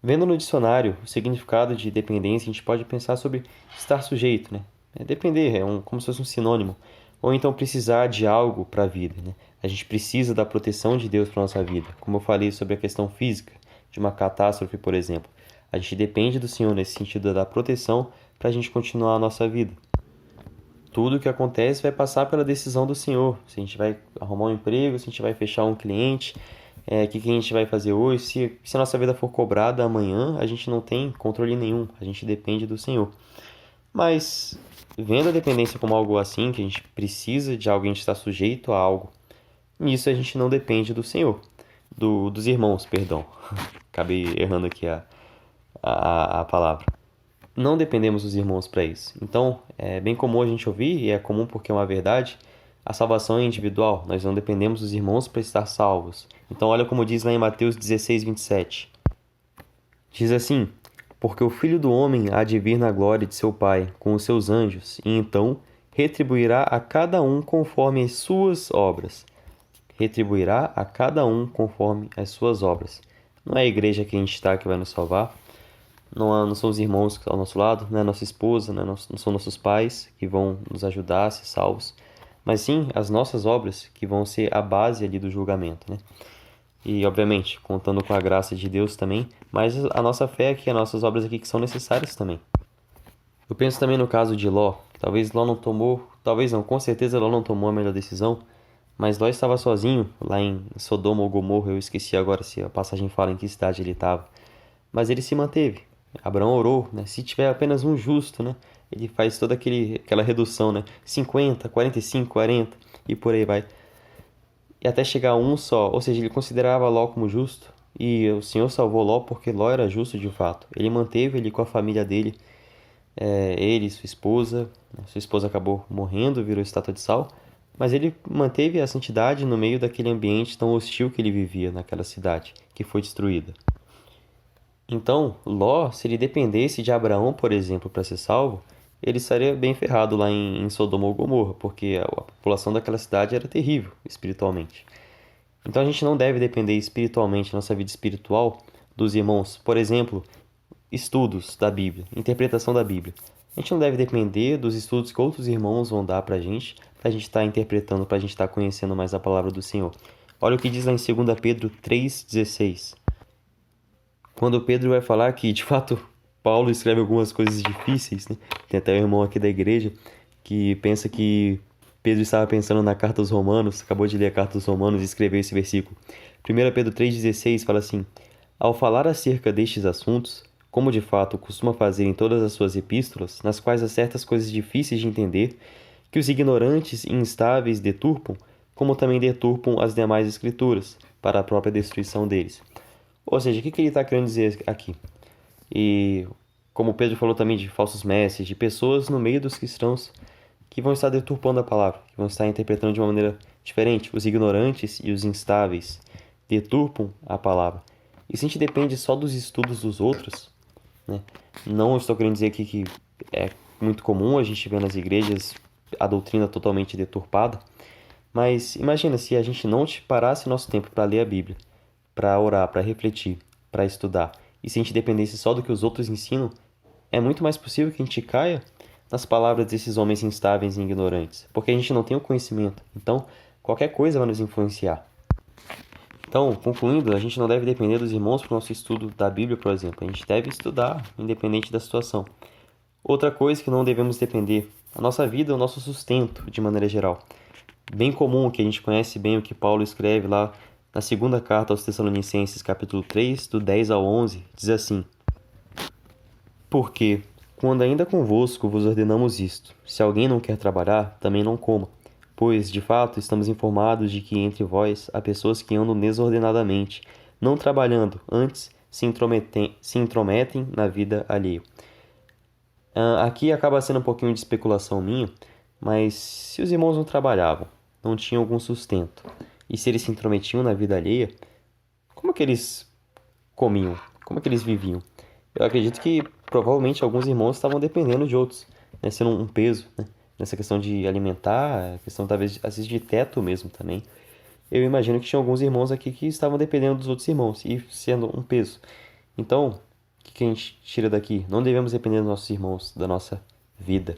Vendo no dicionário o significado de dependência, a gente pode pensar sobre estar sujeito, né? Depender, como se fosse um sinônimo. Ou então precisar de algo para a vida, né? A gente precisa da proteção de Deus para nossa vida. Como eu falei sobre a questão física, de uma catástrofe, por exemplo. A gente depende do Senhor nesse sentido da proteção para a gente continuar a nossa vida. Tudo o que acontece vai passar pela decisão do Senhor. Se a gente vai arrumar um emprego, se a gente vai fechar um cliente, o que a gente vai fazer hoje. Se a nossa vida for cobrada amanhã, a gente não tem controle nenhum. A gente depende do Senhor. Mas, vendo a dependência como algo assim, que a gente precisa de alguém estar sujeito a algo, nisso a gente não depende do Senhor. Dos irmãos, perdão. Acabei errando aqui a palavra. Não dependemos dos irmãos para isso. Então, é bem comum a gente ouvir, e é comum porque é uma verdade, a salvação é individual. Nós não dependemos dos irmãos para estar salvos. Então, olha como diz lá em Mateus 16, 27. Diz assim: porque o Filho do Homem há de vir na glória de seu Pai com os seus anjos, e então retribuirá a cada um conforme as suas obras. Retribuirá a cada um conforme as suas obras. Não é a igreja que a gente está que vai nos salvar. Não são os irmãos ao nosso lado, não é nossa esposa, não são nossos pais que vão nos ajudar a ser salvos, mas sim as nossas obras que vão ser a base ali do julgamento, né? E, obviamente, contando com a graça de Deus também, mas a nossa fé aqui, as nossas obras aqui que são necessárias também. Eu penso também no caso de Ló. Talvez Ló não tomou, talvez não, com certeza Ló não tomou a melhor decisão, mas Ló estava sozinho lá em Sodoma ou Gomorra, eu esqueci agora se a passagem fala em que cidade ele estava, mas ele se manteve. Abraão orou, né? Se tiver apenas um justo, né? Ele faz toda aquela redução, né? 50, 45, 40 e por aí vai. E até chegar a um só, ou seja, ele considerava Ló como justo e o Senhor salvou Ló porque Ló era justo de fato. Ele manteve ele com a família dele, ele e sua esposa. Sua esposa acabou morrendo, virou estátua de sal, mas ele manteve a santidade no meio daquele ambiente tão hostil que ele vivia naquela cidade, que foi destruída. Então, Ló, se ele dependesse de Abraão, por exemplo, para ser salvo, ele estaria bem ferrado lá em Sodoma ou Gomorra, porque a população daquela cidade era terrível espiritualmente. Então a gente não deve depender espiritualmente, nossa vida espiritual, dos irmãos. Por exemplo, estudos da Bíblia, interpretação da Bíblia. A gente não deve depender dos estudos que outros irmãos vão dar para a gente estar interpretando, para a gente estar conhecendo mais a palavra do Senhor. Olha o que diz lá em 2 Pedro 3,16. Quando Pedro vai falar que, de fato, Paulo escreve algumas coisas difíceis, né? Tem até um irmão aqui da igreja que pensa que Pedro estava pensando na carta aos Romanos, acabou de ler a carta aos Romanos e escreveu esse versículo. 1 Pedro 3,16 fala assim: ao falar acerca destes assuntos, como de fato costuma fazer em todas as suas epístolas, nas quais há certas coisas difíceis de entender, que os ignorantes e instáveis deturpam, como também deturpam as demais escrituras, para a própria destruição deles. Ou seja, o que ele está querendo dizer aqui? E como Pedro falou também de falsos mestres, de pessoas no meio dos cristãos que vão estar deturpando a palavra, que vão estar interpretando de uma maneira diferente. Os ignorantes e os instáveis deturpam a palavra. E se a gente depende só dos estudos dos outros, né? Não estou querendo dizer aqui que é muito comum a gente ver nas igrejas a doutrina totalmente deturpada, mas imagina se a gente não parasse nosso tempo para ler a Bíblia, para orar, para refletir, para estudar. E se a gente dependesse só do que os outros ensinam, é muito mais possível que a gente caia nas palavras desses homens instáveis e ignorantes, porque a gente não tem o conhecimento. Então, qualquer coisa vai nos influenciar. Então, concluindo, a gente não deve depender dos irmãos para o nosso estudo da Bíblia, por exemplo. A gente deve estudar, independente da situação. Outra coisa que não devemos depender, a nossa vida, o nosso sustento, de maneira geral. Bem comum, que a gente conhece bem o que Paulo escreve lá na segunda carta aos Tessalonicenses, capítulo 3, do 10 ao 11, diz assim: porque, quando ainda convosco vos ordenamos isto, se alguém não quer trabalhar, também não coma, pois, de fato, estamos informados de que entre vós há pessoas que andam desordenadamente, não trabalhando, antes se intrometem na vida alheia. Aqui acaba sendo um pouquinho de especulação minha, mas se os irmãos não trabalhavam, não tinham algum sustento, e se eles se intrometiam na vida alheia, como é que eles comiam? Como é que eles viviam? Eu acredito que provavelmente alguns irmãos estavam dependendo de outros, né? Sendo um peso, né? Nessa questão de alimentar, a questão talvez às vezes de teto mesmo também. Eu imagino que tinha alguns irmãos aqui que estavam dependendo dos outros irmãos e sendo um peso. Então, o que a gente tira daqui? Não devemos depender dos nossos irmãos, da nossa vida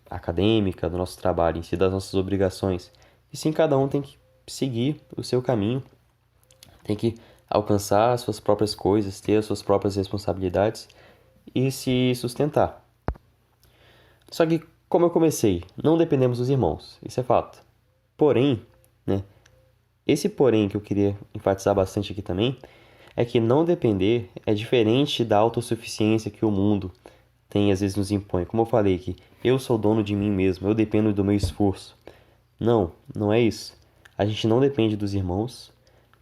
acadêmica, do nosso trabalho em si, das nossas obrigações. E sim, cada um tem que seguir o seu caminho, tem que alcançar as suas próprias coisas, ter as suas próprias responsabilidades e se sustentar. Só que, como eu comecei, não dependemos dos irmãos, isso é fato. Porém, né, esse porém que eu queria enfatizar bastante aqui também é que não depender é diferente da autossuficiência que o mundo tem às vezes nos impõe. Como eu falei que eu sou dono de mim mesmo, eu dependo do meu esforço. Não, não é isso. A gente não depende dos irmãos,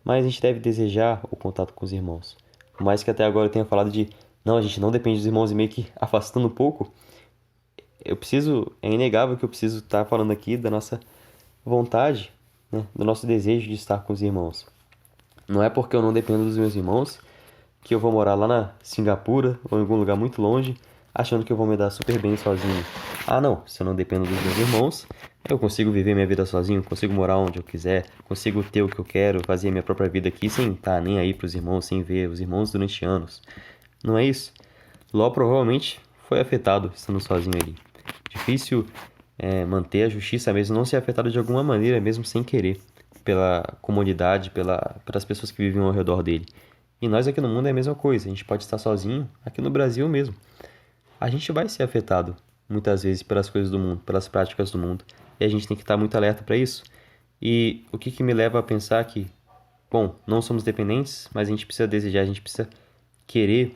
mas a gente deve desejar o contato com os irmãos. Por mais que até agora eu tenha falado de não, a gente não depende dos irmãos e meio que afastando um pouco, é inegável que eu preciso estar falando aqui da nossa vontade, né, do nosso desejo de estar com os irmãos. Não é porque eu não dependo dos meus irmãos que eu vou morar lá na Singapura ou em algum lugar muito longe, achando que eu vou me dar super bem sozinho. Ah, não, se eu não dependo dos meus irmãos, eu consigo viver minha vida sozinho, consigo morar onde eu quiser, consigo ter o que eu quero, fazer minha própria vida aqui sem estar nem aí pros irmãos, sem ver os irmãos durante anos. Não é isso. Ló provavelmente foi afetado estando sozinho ali. Difícil manter a justiça mesmo, não ser afetado de alguma maneira, mesmo sem querer, pela comunidade, pelas pessoas que vivem ao redor dele. E nós aqui no mundo é a mesma coisa, a gente pode estar sozinho, aqui no Brasil mesmo. A gente vai ser afetado, muitas vezes, pelas coisas do mundo, pelas práticas do mundo. E a gente tem que estar muito alerta para isso. E o que me leva a pensar que, bom, não somos dependentes, mas a gente precisa desejar, a gente precisa querer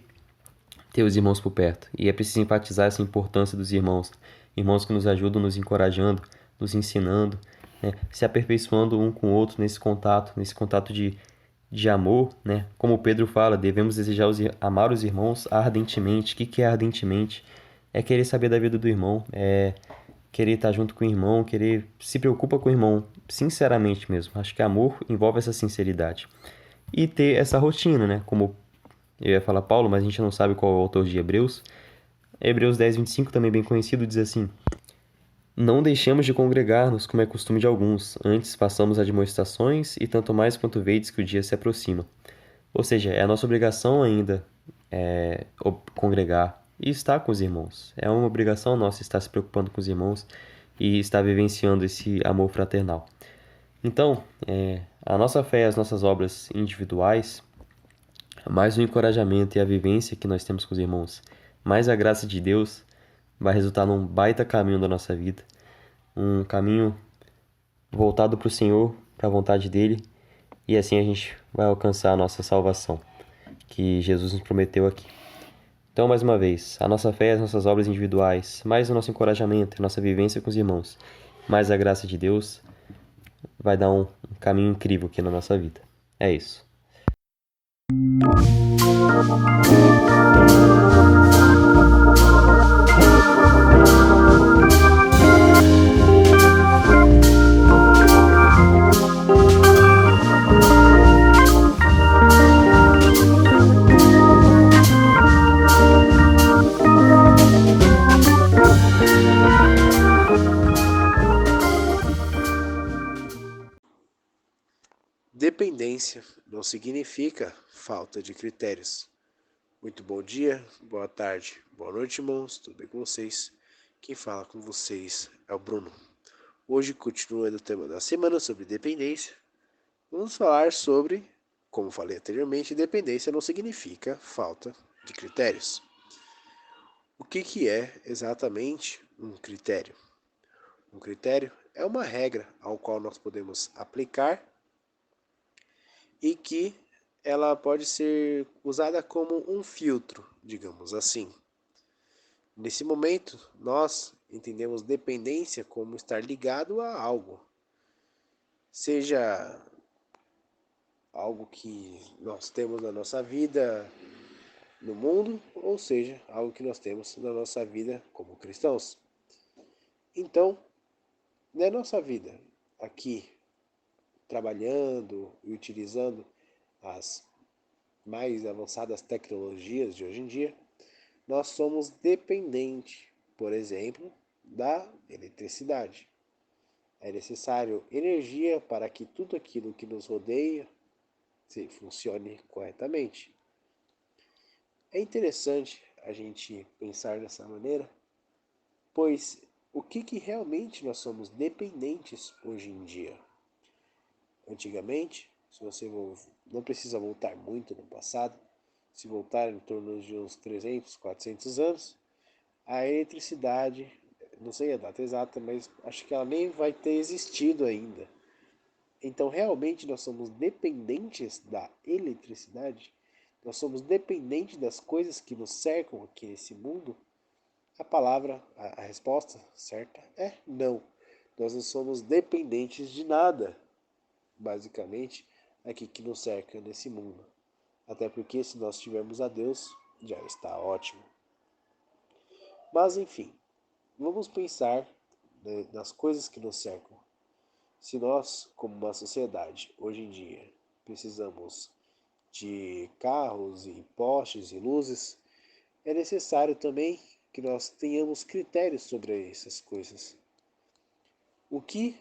ter os irmãos por perto. E é preciso enfatizar essa importância dos irmãos. Irmãos que nos ajudam, nos encorajando, nos ensinando, né? Se aperfeiçoando um com o outro nesse contato de amor, né? Como Pedro fala, devemos desejar amar os irmãos ardentemente. O que é ardentemente? É querer saber da vida do irmão, é querer estar junto com o irmão, querer se preocupa com o irmão, sinceramente mesmo. Acho que amor envolve essa sinceridade. E ter essa rotina, né? Como eu ia falar Paulo, mas a gente não sabe qual é o autor de Hebreus. Hebreus 10:25, também bem conhecido, diz assim: não deixemos de congregar-nos, como é costume de alguns, antes façamos admoestações, e tanto mais quanto vedes que o dia se aproxima. Ou seja, é a nossa obrigação ainda congregar e estar com os irmãos. É uma obrigação nossa estar se preocupando com os irmãos e estar vivenciando esse amor fraternal. Então, a nossa fé e as nossas obras individuais, mais o encorajamento e a vivência que nós temos com os irmãos, mais a graça de Deus, vai resultar num baita caminho da nossa vida, um caminho voltado para o Senhor, para a vontade dele, e assim a gente vai alcançar a nossa salvação, que Jesus nos prometeu aqui. Então, mais uma vez, a nossa fé, as nossas obras individuais, mais o nosso encorajamento, a nossa vivência com os irmãos, mais a graça de Deus, vai dar um caminho incrível aqui na nossa vida. É isso. Dependência não significa falta de critérios. Muito bom dia, boa tarde, boa noite, irmãos. Tudo bem com vocês? Quem fala com vocês é o Bruno. Hoje, continuando o tema da semana sobre dependência, vamos falar sobre, como falei anteriormente, dependência não significa falta de critérios. O que é exatamente um critério? Um critério é uma regra ao qual nós podemos aplicar e que ela pode ser usada como um filtro, digamos assim. Nesse momento, nós entendemos dependência como estar ligado a algo, seja algo que nós temos na nossa vida no mundo, ou seja, algo que nós temos na nossa vida como cristãos. Então, na nossa vida aqui, trabalhando e utilizando as mais avançadas tecnologias de hoje em dia, nós somos dependentes, por exemplo, da eletricidade. É necessário energia para que tudo aquilo que nos rodeia funcione corretamente. É interessante a gente pensar dessa maneira, pois o que realmente nós somos dependentes hoje em dia? Antigamente, se você não precisa voltar muito no passado, se voltar em torno de uns 300, 400 anos, a eletricidade, não sei a data exata, mas acho que ela nem vai ter existido ainda. Então, realmente, nós somos dependentes da eletricidade? Nós somos dependentes das coisas que nos cercam aqui nesse mundo? A resposta certa é não. Nós não somos dependentes de nada, basicamente, aqui que nos cerca nesse mundo. Até porque, se nós tivermos a Deus, já está ótimo. Mas, enfim, vamos pensar, né, nas coisas que nos cercam. Se nós, como uma sociedade, hoje em dia, precisamos de carros e postes e luzes, é necessário também que nós tenhamos critérios sobre essas coisas. O que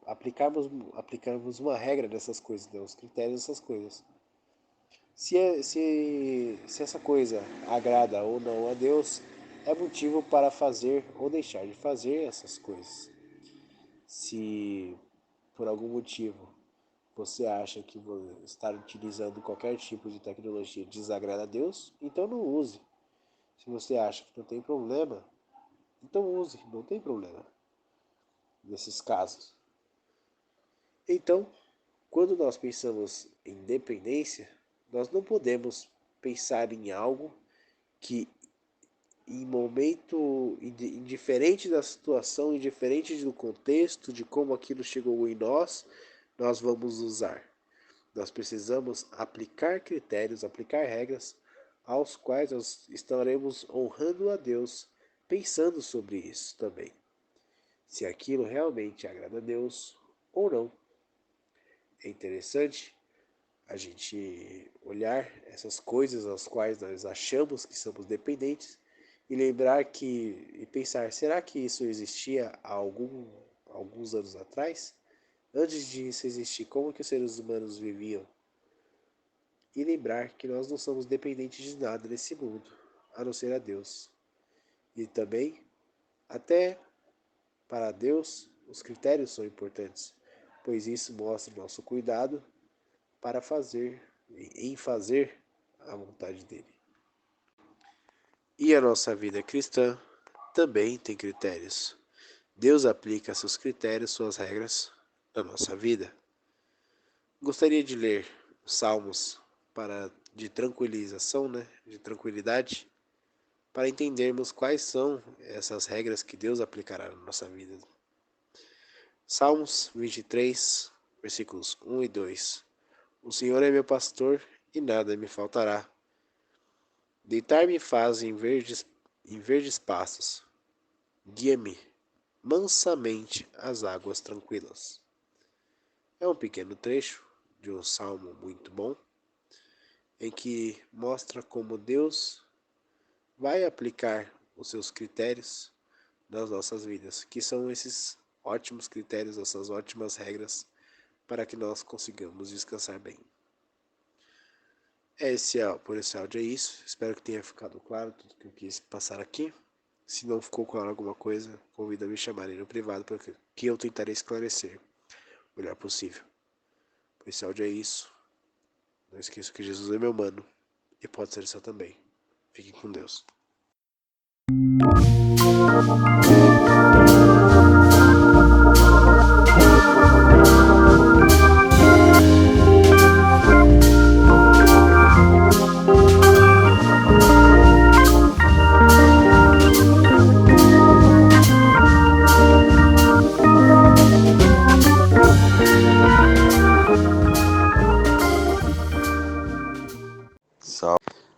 aplicarmos uma regra dessas coisas, né, os critérios dessas coisas. Se essa coisa agrada ou não a Deus, é motivo para fazer ou deixar de fazer essas coisas. Se por algum motivo você acha que estar utilizando qualquer tipo de tecnologia desagrada a Deus, então não use. Se você acha que não tem problema, então use, não tem problema nesses casos. Então, quando nós pensamos em dependência, nós não podemos pensar em algo que, em momento indiferente da situação, indiferente do contexto, de como aquilo chegou em nós vamos usar. Nós precisamos aplicar critérios, aplicar regras, aos quais nós estaremos honrando a Deus, pensando sobre isso também. Se aquilo realmente agrada a Deus ou não. É interessante a gente olhar essas coisas às quais nós achamos que somos dependentes e lembrar e pensar, será que isso existia há alguns anos atrás? Antes disso existir, como que os seres humanos viviam? E lembrar que nós não somos dependentes de nada nesse mundo, a não ser a Deus. E também, até para Deus, os critérios são importantes, pois isso mostra o nosso cuidado em fazer a vontade dele. E a nossa vida cristã também tem critérios. Deus aplica seus critérios, suas regras na nossa vida. Gostaria de ler os Salmos de tranquilização, de tranquilidade, para entendermos quais são essas regras que Deus aplicará na nossa vida. Salmos 23, versículos 1 e 2. O Senhor é meu pastor e nada me faltará. Deitar-me faz em verdes pastos. Guia-me mansamente às águas tranquilas. É um pequeno trecho de um salmo muito bom, em que mostra como Deus vai aplicar os seus critérios nas nossas vidas, que são esses ótimos critérios, essas ótimas regras, para que nós consigamos descansar bem. Por esse áudio é isso. Espero que tenha ficado claro tudo que eu quis passar aqui. Se não ficou claro alguma coisa, convido a me chamarem no privado para que eu tentarei esclarecer o melhor possível. Por esse áudio é isso. Não esqueça que Jesus é meu mano e pode ser seu também. Fiquem com Deus.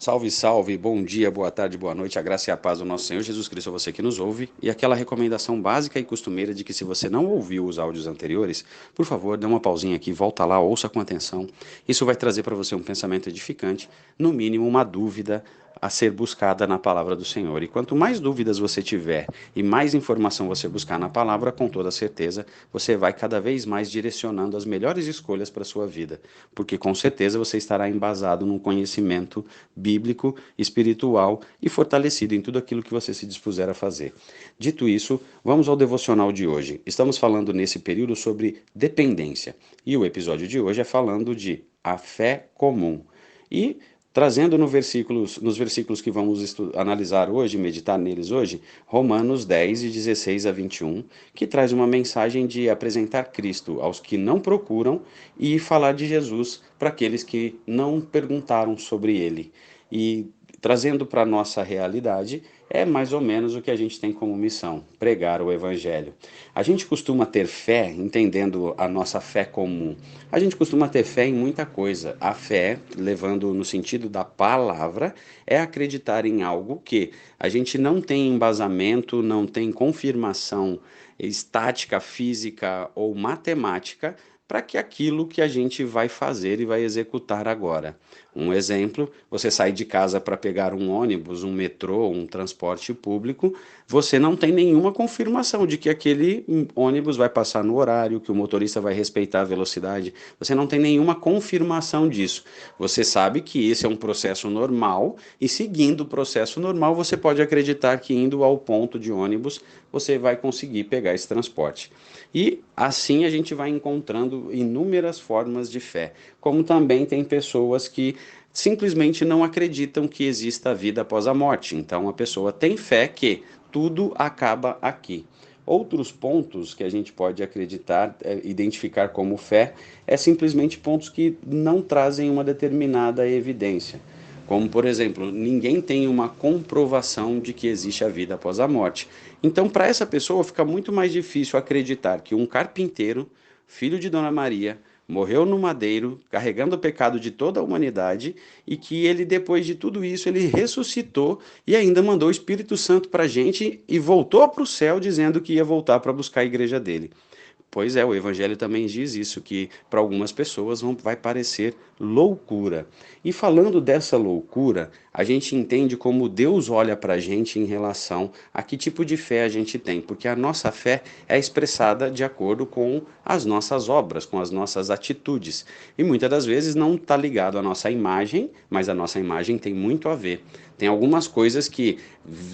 Salve, salve, bom dia, boa tarde, boa noite, a graça e a paz do nosso Senhor Jesus Cristo a você que nos ouve, e aquela recomendação básica e costumeira de que se você não ouviu os áudios anteriores, por favor, dê uma pausinha aqui, volta lá, ouça com atenção, isso vai trazer para você um pensamento edificante, no mínimo uma dúvida a ser buscada na palavra do Senhor, e quanto mais dúvidas você tiver e mais informação você buscar na palavra, com toda certeza, você vai cada vez mais direcionando as melhores escolhas para a sua vida, porque com certeza você estará embasado num conhecimento bíblico, espiritual e fortalecido em tudo aquilo que você se dispuser a fazer. Dito isso, vamos ao devocional de hoje. Estamos falando nesse período sobre dependência, e o episódio de hoje é falando de a fé comum. E trazendo nos versículos que vamos analisar hoje, meditar neles hoje, Romanos 10, de 16 a 21, que traz uma mensagem de apresentar Cristo aos que não procuram e falar de Jesus para aqueles que não perguntaram sobre ele. E trazendo para a nossa realidade, é mais ou menos o que a gente tem como missão, pregar o Evangelho. A gente costuma ter fé, entendendo a nossa fé comum, a gente costuma ter fé em muita coisa. A fé, levando no sentido da palavra, é acreditar em algo que a gente não tem embasamento, não tem confirmação estática, física ou matemática, para que aquilo que a gente vai fazer e vai executar agora. Um exemplo, você sai de casa para pegar um ônibus, um metrô, um transporte público, você não tem nenhuma confirmação de que aquele ônibus vai passar no horário, que o motorista vai respeitar a velocidade, você não tem nenhuma confirmação disso. Você sabe que esse é um processo normal e seguindo o processo normal você pode acreditar que indo ao ponto de ônibus você vai conseguir pegar esse transporte. E assim a gente vai encontrando inúmeras formas de fé, como também tem pessoas que simplesmente não acreditam que exista vida após a morte. Então a pessoa tem fé que tudo acaba aqui. Outros pontos que a gente pode acreditar, identificar como fé, é simplesmente pontos que não trazem uma determinada evidência. Como, por exemplo, ninguém tem uma comprovação de que existe a vida após a morte. Então, para essa pessoa, fica muito mais difícil acreditar que um carpinteiro, filho de Dona Maria, morreu no madeiro, carregando o pecado de toda a humanidade, e que ele, depois de tudo isso, ele ressuscitou e ainda mandou o Espírito Santo para a gente e voltou para o céu dizendo que ia voltar para buscar a igreja dele. Pois é, o Evangelho também diz isso, que para algumas pessoas vai parecer loucura. E falando dessa loucura, a gente entende como Deus olha para a gente em relação a que tipo de fé a gente tem, porque a nossa fé é expressada de acordo com as nossas obras, com as nossas atitudes. E muitas das vezes não está ligado à nossa imagem, mas a nossa imagem tem muito a ver. Tem algumas coisas que,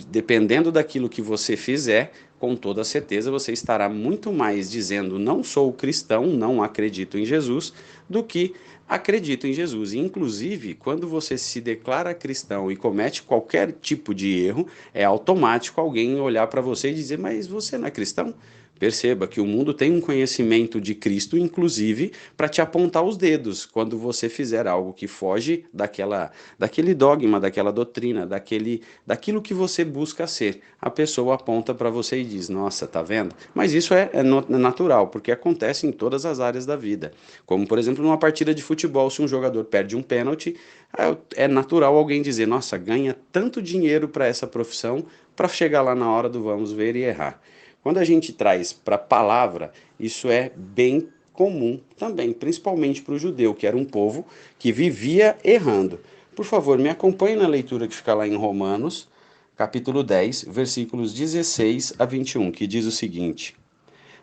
dependendo daquilo que você fizer, com toda certeza você estará muito mais dizendo não sou cristão, não acredito em Jesus, do que acredito em Jesus. E, inclusive, quando você se declara cristão e comete qualquer tipo de erro, é automático alguém olhar para você e dizer, mas você não é cristão? Perceba que o mundo tem um conhecimento de Cristo, inclusive, para te apontar os dedos quando você fizer algo que foge daquele dogma, daquela doutrina, daquilo que você busca ser. A pessoa aponta para você e diz, nossa, tá vendo? Mas isso é natural, porque acontece em todas as áreas da vida. Como, por exemplo, numa partida de futebol, se um jogador perde um pênalti, é natural alguém dizer, nossa, ganha tanto dinheiro para essa profissão, para chegar lá na hora do vamos ver e errar. Quando a gente traz para a palavra, isso é bem comum também, principalmente para o judeu, que era um povo que vivia errando. Por favor, me acompanhe na leitura que fica lá em Romanos, capítulo 10, versículos 16 a 21, que diz o seguinte: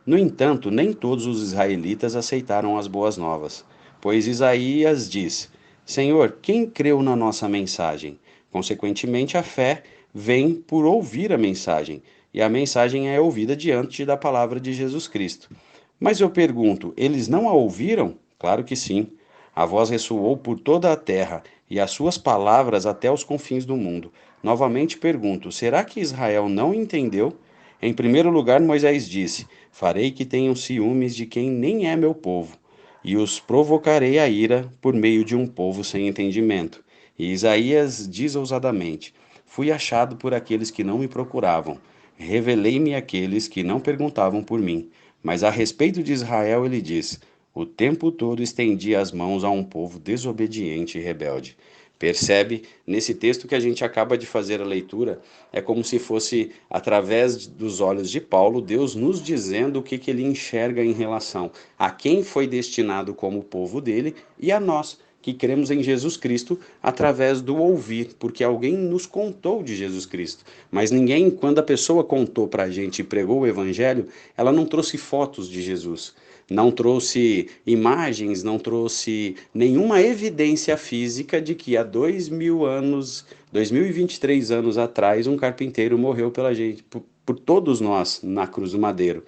No entanto, nem todos os israelitas aceitaram as boas novas, pois Isaías diz, Senhor, quem creu na nossa mensagem? Consequentemente, a fé vem por ouvir a mensagem, e a mensagem é ouvida diante da palavra de Jesus Cristo. Mas eu pergunto, eles não a ouviram? Claro que sim. A voz ressoou por toda a terra, e as suas palavras até os confins do mundo. Novamente pergunto, será que Israel não entendeu? Em primeiro lugar, Moisés disse, farei que tenham ciúmes de quem nem é meu povo, e os provocarei a ira por meio de um povo sem entendimento. E Isaías diz ousadamente, fui achado por aqueles que não me procuravam. Revelei-me àqueles que não perguntavam por mim. Mas a respeito de Israel ele diz, o tempo todo estendi as mãos a um povo desobediente e rebelde. Percebe? Nesse texto que a gente acaba de fazer a leitura, é como se fosse, através dos olhos de Paulo, Deus nos dizendo o que ele enxerga em relação a quem foi destinado como povo dele e a nós, que cremos em Jesus Cristo através do ouvir, porque alguém nos contou de Jesus Cristo. Mas ninguém, quando a pessoa contou para a gente e pregou o Evangelho, ela não trouxe fotos de Jesus. Não trouxe imagens, não trouxe nenhuma evidência física de que há 2023 anos atrás, um carpinteiro morreu pela gente, por todos nós, na cruz do madeiro.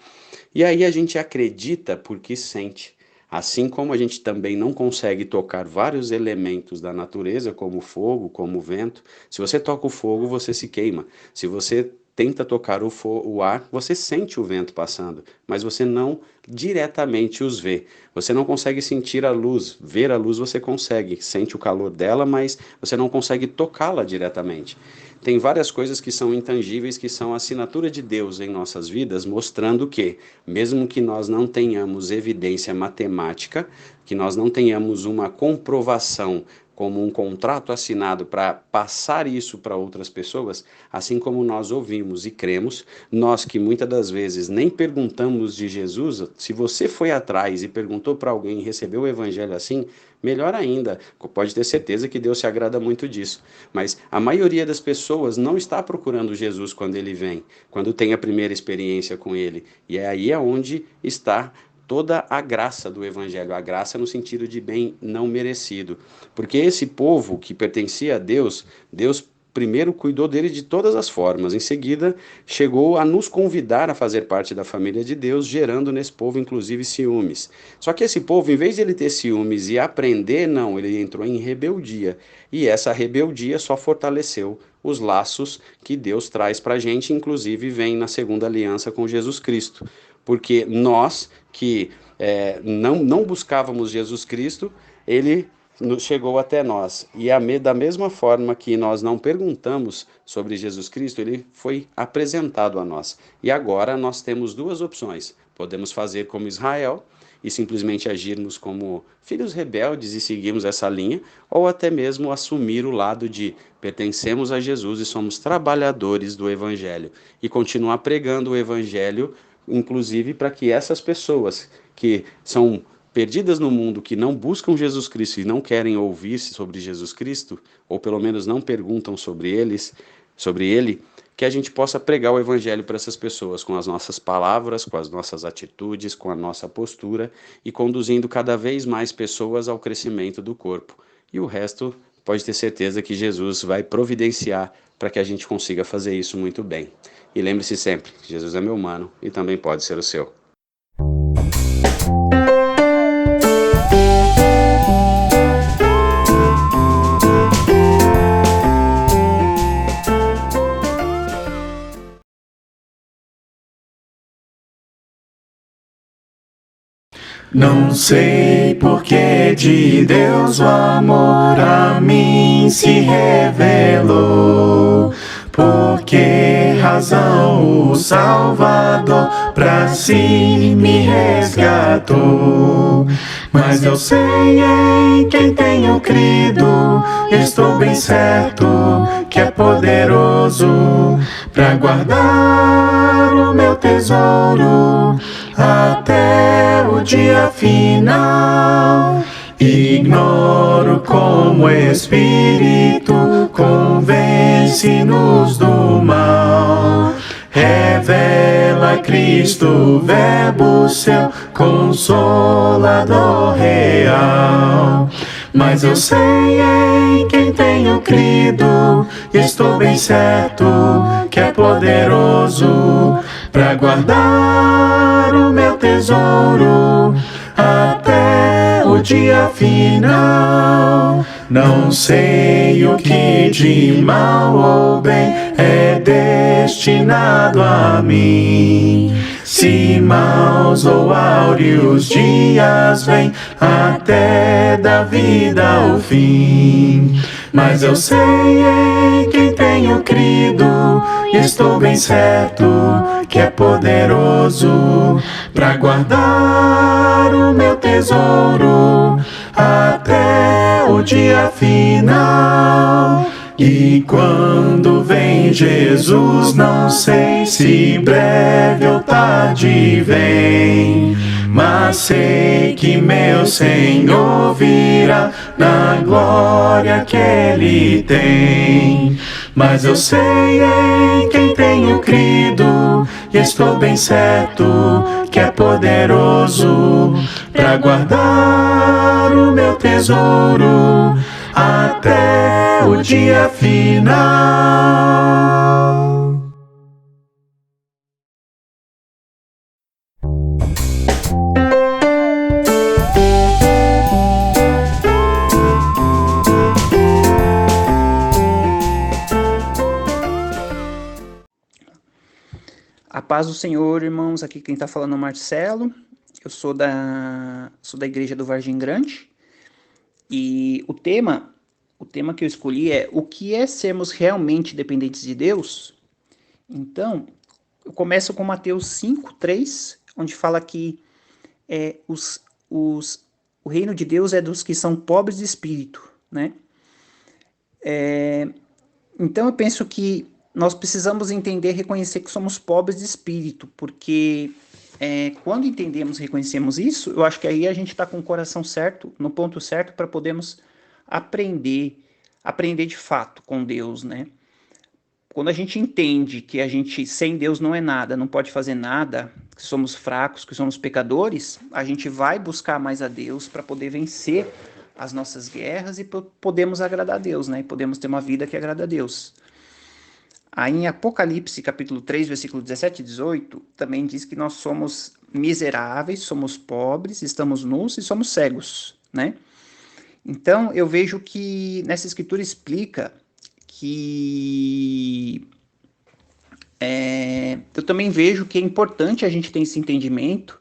E aí a gente acredita porque sente. Assim como a gente também não consegue tocar vários elementos da natureza, como o fogo, como o vento. Se você toca o fogo, você se queima. Se você tenta tocar o ar, você sente o vento passando, mas você não diretamente os vê. Você não consegue sentir a luz. Ver a luz você consegue, sente o calor dela, mas você não consegue tocá-la diretamente. Tem várias coisas que são intangíveis, que são a assinatura de Deus em nossas vidas, mostrando que, mesmo que nós não tenhamos evidência matemática, que nós não tenhamos uma comprovação como um contrato assinado para passar isso para outras pessoas, assim como nós ouvimos e cremos, nós que muitas das vezes nem perguntamos de Jesus, se você foi atrás e perguntou para alguém e recebeu o evangelho assim, melhor ainda, pode ter certeza que Deus se agrada muito disso. Mas a maioria das pessoas não está procurando Jesus quando ele vem, quando tem a primeira experiência com ele, e aí é onde está toda a graça do evangelho, a graça no sentido de bem não merecido. Porque esse povo que pertencia a Deus, Deus primeiro cuidou dele de todas as formas, em seguida chegou a nos convidar a fazer parte da família de Deus, gerando nesse povo inclusive ciúmes. Só que esse povo, em vez de ele ter ciúmes e aprender, não, ele entrou em rebeldia. E essa rebeldia só fortaleceu os laços que Deus traz para a gente, inclusive vem na segunda aliança com Jesus Cristo. Porque nós que não buscávamos Jesus Cristo, ele chegou até nós. E da mesma forma que nós não perguntamos sobre Jesus Cristo, ele foi apresentado a nós. E agora nós temos duas opções. Podemos fazer como Israel e simplesmente agirmos como filhos rebeldes e seguirmos essa linha, ou até mesmo assumir o lado de pertencemos a Jesus e somos trabalhadores do Evangelho e continuar pregando o Evangelho, inclusive para que essas pessoas que são perdidas no mundo, que não buscam Jesus Cristo e não querem ouvir sobre Jesus Cristo, ou pelo menos não perguntam sobre ele, que a gente possa pregar o evangelho para essas pessoas com as nossas palavras, com as nossas atitudes, com a nossa postura e conduzindo cada vez mais pessoas ao crescimento do corpo. E o resto, pode ter certeza que Jesus vai providenciar para que a gente consiga fazer isso muito bem. E lembre-se sempre, Jesus é meu mano e também pode ser o seu. Não sei por que de Deus o amor a mim se revelou. Por que razão o Salvador pra si me resgatou? Mas eu sei em quem tenho crido, estou bem certo que é poderoso pra guardar o meu tesouro até o dia final. Ignoro como o Espírito convence-nos do mal. Revela Cristo, verbo seu, consolador real. Mas eu sei em quem tenho crido, estou bem certo que é poderoso pra guardar o meu tesouro até o dia final. Não sei o que de mal ou bem é destinado a mim. Se maus ou áureos dias vêm até da vida ao fim. Mas eu sei em quem tenho crido, estou bem certo que é poderoso pra guardar o meu tesouro até o dia final. E quando vem Jesus, não sei se breve ou tarde vem, mas sei que meu Senhor virá na glória que Ele tem. Mas eu sei em quem tenho crido, e estou bem certo que é poderoso para guardar o meu tesouro até o dia final. A paz do Senhor, irmãos. Aqui quem está falando é o Marcelo. Eu sou da igreja do Vargem Grande. E o tema que eu escolhi é: o que é sermos realmente dependentes de Deus? Então, eu começo com Mateus 5:3, onde fala que o reino de Deus é dos que são pobres de espírito, né? Então, eu penso que nós precisamos entender e reconhecer que somos pobres de espírito, porque quando entendemos e reconhecemos isso, eu acho que aí a gente está com o coração certo, no ponto certo, para podermos aprender de fato com Deus, né? Quando a gente entende que a gente sem Deus não é nada, não pode fazer nada, que somos fracos, que somos pecadores, a gente vai buscar mais a Deus para poder vencer as nossas guerras e podemos agradar a Deus, né? E podemos ter uma vida que agrada a Deus. Aí em Apocalipse, capítulo 3, versículo 17 e 18, também diz que nós somos miseráveis, somos pobres, estamos nus e somos cegos, né? Então, eu vejo que nessa escritura explica que... eu também vejo que é importante a gente ter esse entendimento,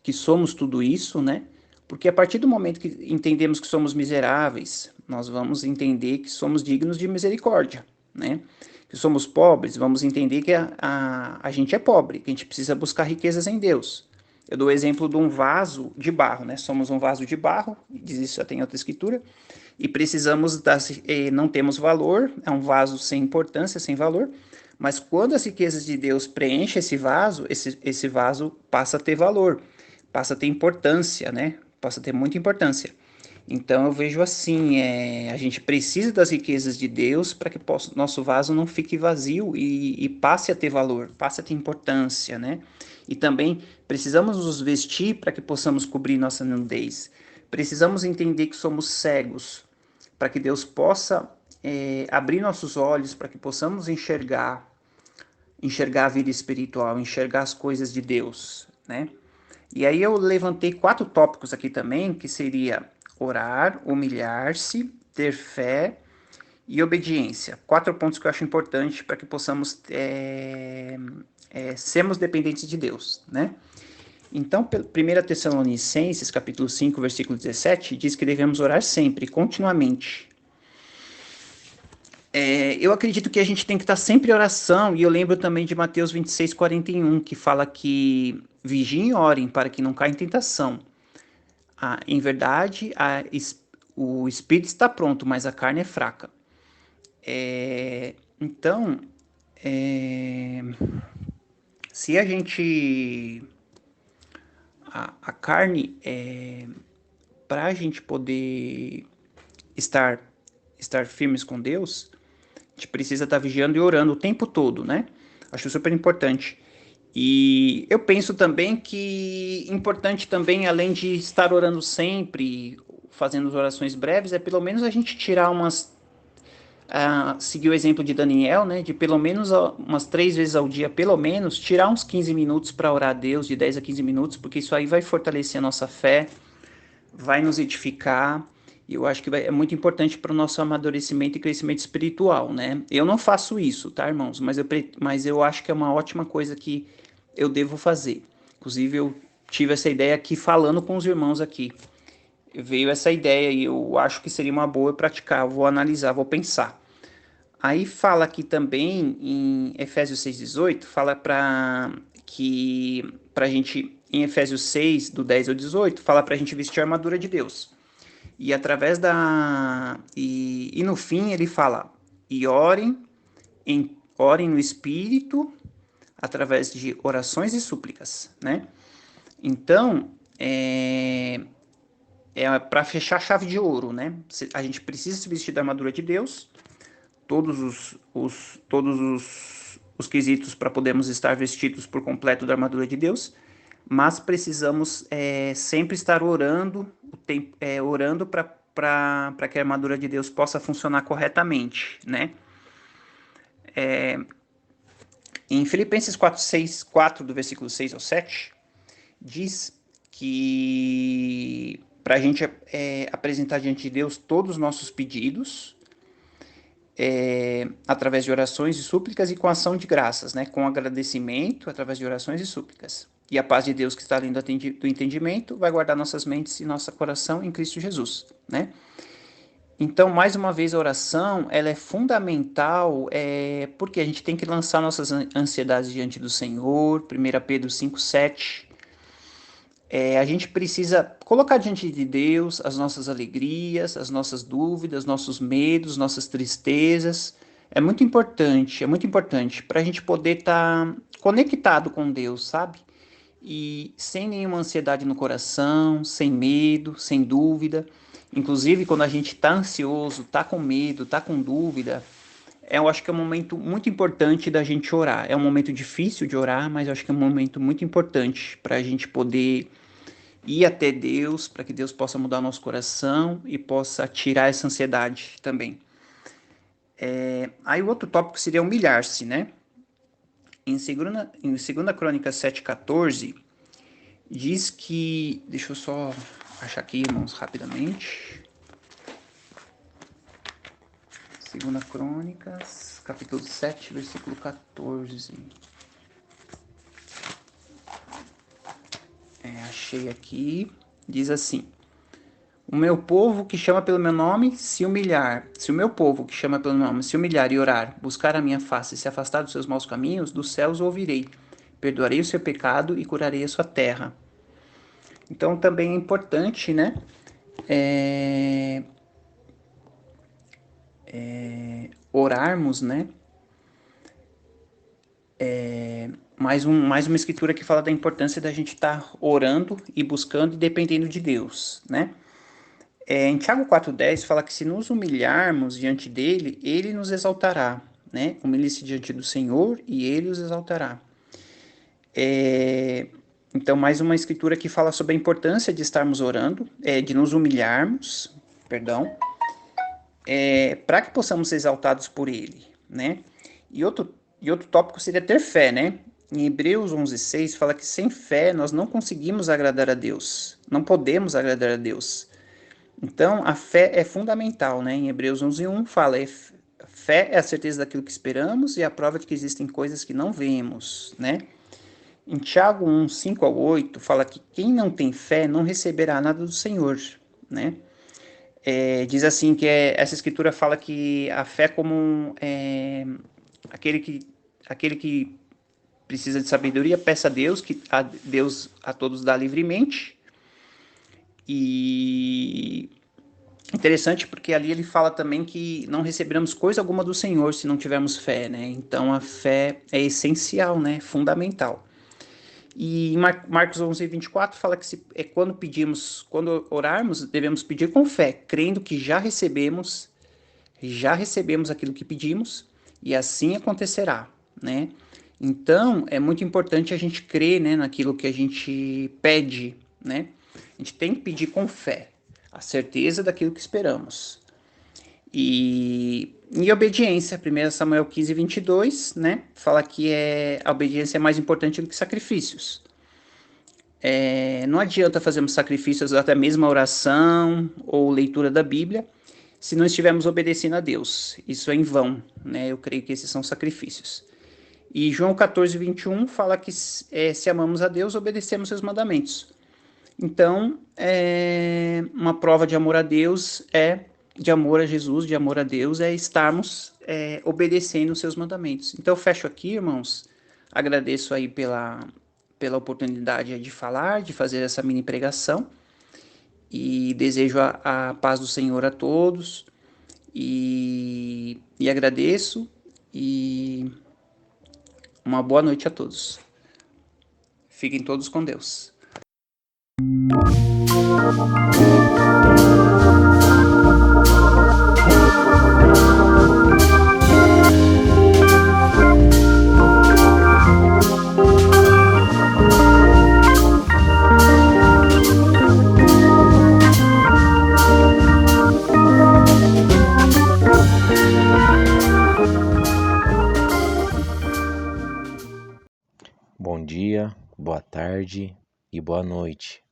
que somos tudo isso, né? Porque a partir do momento que entendemos que somos miseráveis, nós vamos entender que somos dignos de misericórdia, né? Que somos pobres, vamos entender que a gente é pobre, que a gente precisa buscar riquezas em Deus. Eu dou o exemplo de um vaso de barro, né? Somos um vaso de barro, diz isso já tem outra escritura, e precisamos não temos valor, é um vaso sem importância, sem valor, mas quando as riquezas de Deus preenchem esse vaso passa a ter valor, passa a ter importância, né? Passa a ter muita importância. Então eu vejo assim, a gente precisa das riquezas de Deus para que nosso vaso não fique vazio e passe a ter valor, passe a ter importância, né? E também precisamos nos vestir para que possamos cobrir nossa nudez. Precisamos entender que somos cegos, para que Deus possa abrir nossos olhos, para que possamos enxergar a vida espiritual, enxergar as coisas de Deus, né? E aí eu levantei 4 tópicos aqui também, que seria orar, humilhar-se, ter fé e obediência. 4 pontos que eu acho importantes para que possamos sermos dependentes de Deus, né? Então, 1 Tessalonicenses, capítulo 5, versículo 17, diz que devemos orar sempre, continuamente. Eu acredito que a gente tem que estar sempre em oração, e eu lembro também de Mateus 26, 41, que fala que vigiem e orem para que não caia em tentação. Em verdade, o espírito está pronto, mas a carne é fraca. Então, se a gente... A carne, para a gente poder estar firmes com Deus, a gente precisa estar vigiando e orando o tempo todo, né? Acho super importante. E eu penso também que importante também, além de estar orando sempre, fazendo orações breves, é pelo menos a gente tirar seguir o exemplo de Daniel, né? De pelo menos umas 3 vezes ao dia, pelo menos, tirar uns 15 minutos para orar a Deus, de 10 a 15 minutos, porque isso aí vai fortalecer a nossa fé, vai nos edificar. E eu acho que é muito importante para o nosso amadurecimento e crescimento espiritual, né? Eu não faço isso, tá, irmãos? Mas eu acho que é uma ótima coisa que eu devo fazer. Inclusive, eu tive essa ideia aqui falando com os irmãos aqui. Veio essa ideia e eu acho que seria uma boa eu praticar. Eu vou analisar, vou pensar. Aí fala aqui também, em Efésios 6,18, fala pra gente, em Efésios 6, do 10 ao 18, fala pra gente vestir a armadura de Deus. E através e no fim ele fala, e orem no Espírito, através de orações e súplicas, né? Então, é para fechar a chave de ouro, né? A gente precisa se vestir da armadura de Deus, todos os quesitos para podermos estar vestidos por completo da armadura de Deus, mas precisamos sempre estar orando para que a armadura de Deus possa funcionar corretamente, né? Em Filipenses 4, do versículo 6 ao 7, diz que para a gente apresentar diante de Deus todos os nossos pedidos, através de orações e súplicas e com ação de graças, né? Com agradecimento, através de orações e súplicas. E a paz de Deus, que está além do entendimento, vai guardar nossas mentes e nosso coração em Cristo Jesus, né? Então, mais uma vez, a oração, ela é fundamental, porque a gente tem que lançar nossas ansiedades diante do Senhor, 1 Pedro 5,7. A gente precisa colocar diante de Deus as nossas alegrias, as nossas dúvidas, nossos medos, nossas tristezas. É muito importante para a gente poder estar conectado com Deus, sabe? E sem nenhuma ansiedade no coração, sem medo, sem dúvida. Inclusive, quando a gente está ansioso, está com medo, está com dúvida, eu acho que é um momento muito importante da gente orar. É um momento difícil de orar, mas eu acho que é um momento muito importante para a gente poder ir até Deus, para que Deus possa mudar o nosso coração e possa tirar essa ansiedade também. Aí o outro tópico seria humilhar-se, né? Em 2 Crônicas 7,14, diz que... Deixa eu só achar aqui, irmãos, rapidamente. 2 Crônicas, capítulo 7, versículo 14. Achei aqui, diz assim: o meu povo que chama pelo meu nome se humilhar, se o meu povo que chama pelo meu nome se humilhar e orar, buscar a minha face e se afastar dos seus maus caminhos, dos céus ouvirei, perdoarei o seu pecado e curarei a sua terra. Então também é importante, né, orarmos, né, mais uma escritura que fala da importância da gente estar orando e buscando e dependendo de Deus, né? Em Tiago 4,10 fala que se nos humilharmos diante dele, ele nos exaltará, né? Humilhe-se diante do Senhor e ele os exaltará. Então, mais uma escritura que fala sobre a importância de estarmos orando, de nos humilharmos, para que possamos ser exaltados por ele, né? E outro tópico seria ter fé, né? Em Hebreus 11,6 fala que sem fé nós não conseguimos agradar a Deus, não podemos agradar a Deus. Então, a fé é fundamental, né? Em Hebreus 11,1 fala, fé é a certeza daquilo que esperamos e a prova de que existem coisas que não vemos, né? Em Tiago 1:5-8 fala que quem não tem fé não receberá nada do Senhor, né? Diz assim que essa escritura fala que a fé é como aquele que precisa de sabedoria, peça a Deus, que a Deus a todos dá livremente. E interessante porque ali ele fala também que não receberemos coisa alguma do Senhor se não tivermos fé, né? Então a fé é essencial, né? Fundamental. E em Marcos 11:24 fala que quando orarmos, devemos pedir com fé, crendo que já recebemos aquilo que pedimos, e assim acontecerá, né? Então, é muito importante a gente crer, né, naquilo que a gente pede, né? A gente tem que pedir com fé, a certeza daquilo que esperamos. E obediência, 1 Samuel 15:22, né? Fala que a obediência é mais importante do que sacrifícios. Não adianta fazermos sacrifícios, até mesmo a oração ou leitura da Bíblia, se não estivermos obedecendo a Deus. Isso é em vão, né? Eu creio que esses são sacrifícios. E João 14:21 fala que se amamos a Deus, obedecemos seus mandamentos. Então, uma prova de amor a Deus de amor a Jesus, de amor a Deus, é estarmos obedecendo os seus mandamentos. Então, eu fecho aqui, irmãos. Agradeço aí pela oportunidade de falar, de fazer essa mini pregação. e desejo a paz do Senhor a todos e agradeço e uma boa noite a todos. Fiquem todos com Deus. Bom dia, boa tarde e boa noite.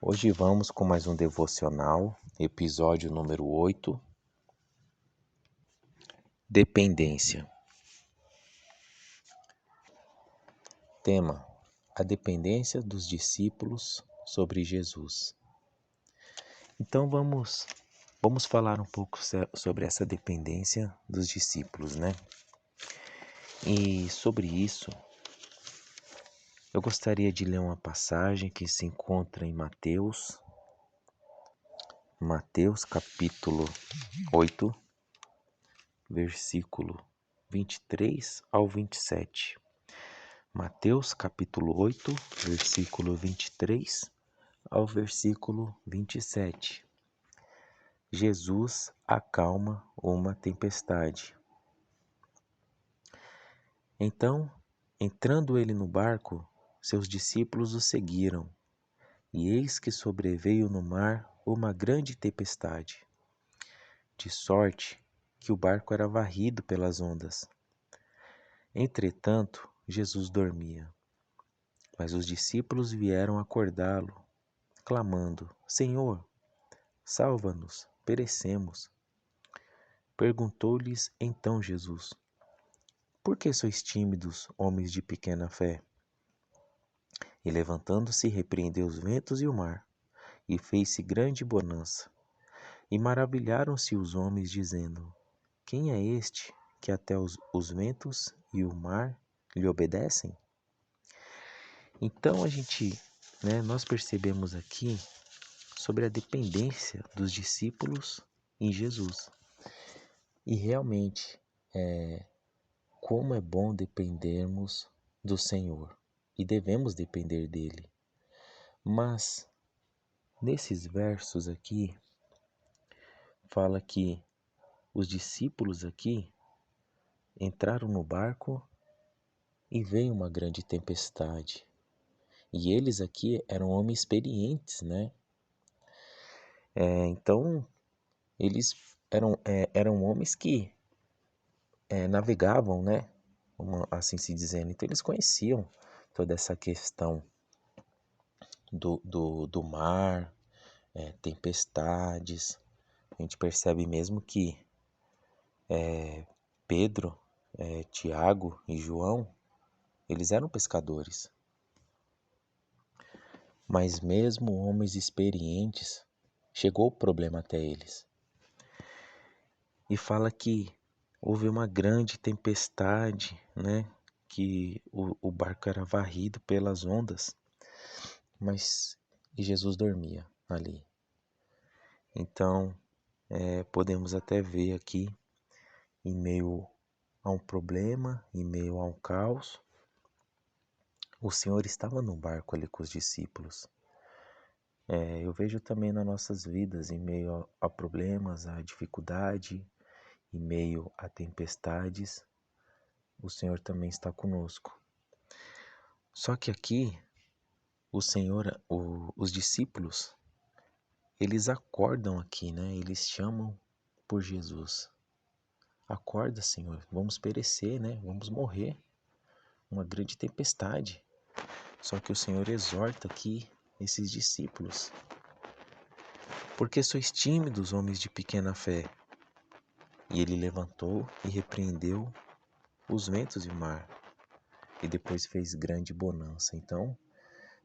Hoje vamos com mais um devocional, episódio número 8, Dependência. Tema: a dependência dos discípulos sobre Jesus. Então vamos falar um pouco sobre essa dependência dos discípulos, né? E sobre isso, eu gostaria de ler uma passagem que se encontra em Mateus capítulo 8, versículo 23 ao 27. Mateus capítulo 8, versículo 23 ao versículo 27. Jesus acalma uma tempestade. Então, entrando ele no barco, seus discípulos o seguiram, e eis que sobreveio no mar uma grande tempestade, de sorte que o barco era varrido pelas ondas. Entretanto, Jesus dormia. Mas os discípulos vieram acordá-lo, clamando: Senhor, salva-nos, perecemos. Perguntou-lhes então Jesus: Por que sois tímidos, homens de pequena fé? E levantando-se, repreendeu os ventos e o mar, e fez-se grande bonança. E maravilharam-se os homens, dizendo: Quem é este que até os ventos e o mar lhe obedecem? Então nós percebemos aqui sobre a dependência dos discípulos em Jesus. E realmente, como é bom dependermos do Senhor. E devemos depender dele. Mas, nesses versos aqui, fala que os discípulos aqui entraram no barco e veio uma grande tempestade. E eles aqui eram homens experientes, né? Então, eles eram homens que navegavam, né? Assim se dizendo. Então, eles conheciam toda essa questão do mar, tempestades. A gente percebe mesmo que Pedro, Tiago e João, eles eram pescadores. Mas mesmo homens experientes, chegou o problema até eles. E fala que houve uma grande tempestade, né? Que o barco era varrido pelas ondas, e Jesus dormia ali. Então, podemos até ver aqui, em meio a um problema, em meio a um caos, o Senhor estava no barco ali com os discípulos. Eu vejo também nas nossas vidas, em meio a problemas, a dificuldade, em meio a tempestades, o Senhor também está conosco. Só que aqui, o Senhor, os discípulos, eles acordam aqui, né? Eles chamam por Jesus. Acorda, Senhor, vamos perecer, né? Vamos morrer. Uma grande tempestade. Só que o Senhor exorta aqui esses discípulos. Porque sois tímidos, homens de pequena fé. E ele levantou e repreendeu os ventos e o mar. E depois fez grande bonança. Então,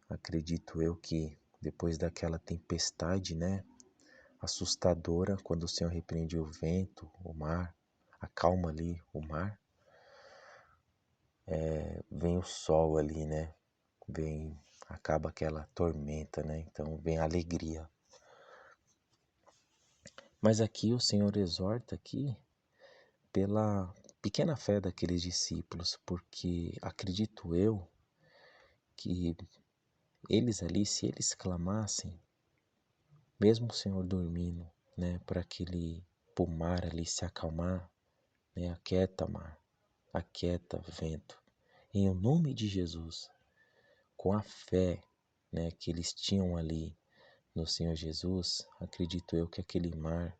acredito eu que depois daquela tempestade, né, assustadora, quando o Senhor repreende o vento, o mar, acalma ali o mar, vem o sol ali, né? Vem acaba aquela tormenta, né? Então vem a alegria. Mas aqui o Senhor exorta aqui pela pequena fé daqueles discípulos, porque acredito eu que eles ali, se eles clamassem, mesmo o Senhor dormindo, né, para aquele mar ali se acalmar, né, aquieta mar, aquieta vento, em o nome de Jesus, com a fé, né, que eles tinham ali no Senhor Jesus, acredito eu que aquele mar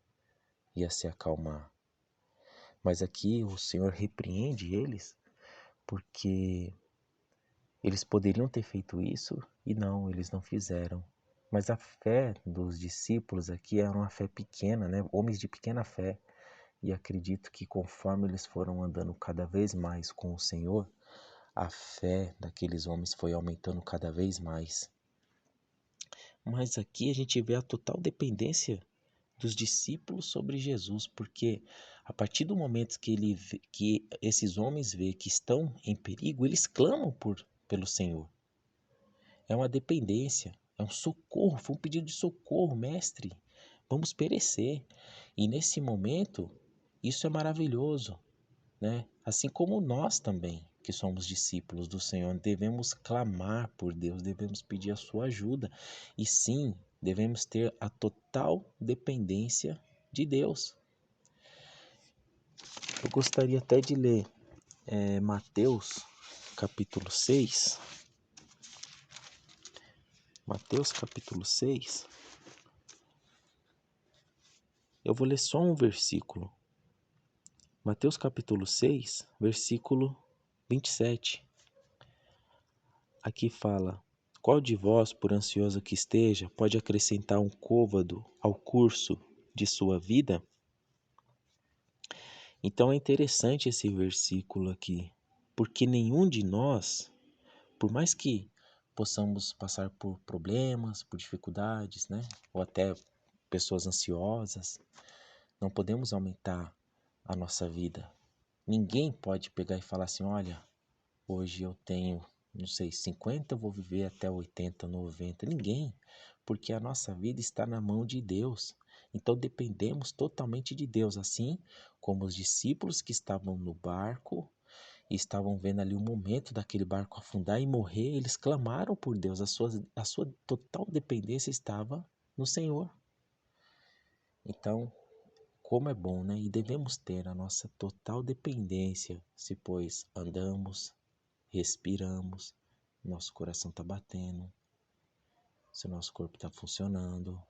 ia se acalmar. Mas aqui o Senhor repreende eles, porque eles poderiam ter feito isso e não, eles não fizeram. Mas a fé dos discípulos aqui era uma fé pequena, né? Homens de pequena fé. E acredito que conforme eles foram andando cada vez mais com o Senhor, a fé daqueles homens foi aumentando cada vez mais. Mas aqui a gente vê a total dependência dos discípulos sobre Jesus, porque a partir do momento que esses homens veem que estão em perigo, eles clamam pelo Senhor. É uma dependência, é um socorro, foi um pedido de socorro, mestre, vamos perecer. E nesse momento, isso é maravilhoso, né? Assim como nós também, que somos discípulos do Senhor, devemos clamar por Deus, devemos pedir a sua ajuda. E sim, devemos ter a total dependência de Deus. Eu gostaria até de ler Mateus capítulo 6. Mateus capítulo 6. Eu vou ler só um versículo. Mateus capítulo 6, versículo 27. Aqui fala: qual de vós, por ansioso que esteja, pode acrescentar um côvado ao curso de sua vida? Então é interessante esse versículo aqui, porque nenhum de nós, por mais que possamos passar por problemas, por dificuldades, né? Ou até pessoas ansiosas, não podemos aumentar a nossa vida. Ninguém pode pegar e falar assim, olha, hoje eu tenho, não sei, 50, eu vou viver até 80, 90. Ninguém, porque a nossa vida está na mão de Deus. Então dependemos totalmente de Deus, assim como os discípulos que estavam no barco e estavam vendo ali o momento daquele barco afundar e morrer, eles clamaram por Deus, a sua total dependência estava no Senhor. Então, como é bom, né? E devemos ter a nossa total dependência, se pois andamos, respiramos, nosso coração está batendo, se nosso corpo está funcionando.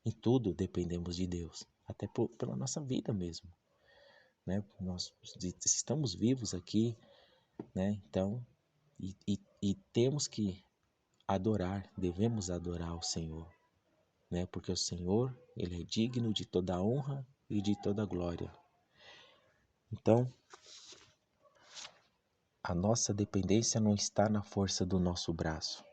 Em tudo dependemos de Deus, até pela nossa vida mesmo, né? Nós estamos vivos aqui, né? Então, e temos que adorar, devemos adorar o Senhor, né? Porque o Senhor, Ele é digno de toda a honra e de toda a glória. Então, a nossa dependência não está na força do nosso braço.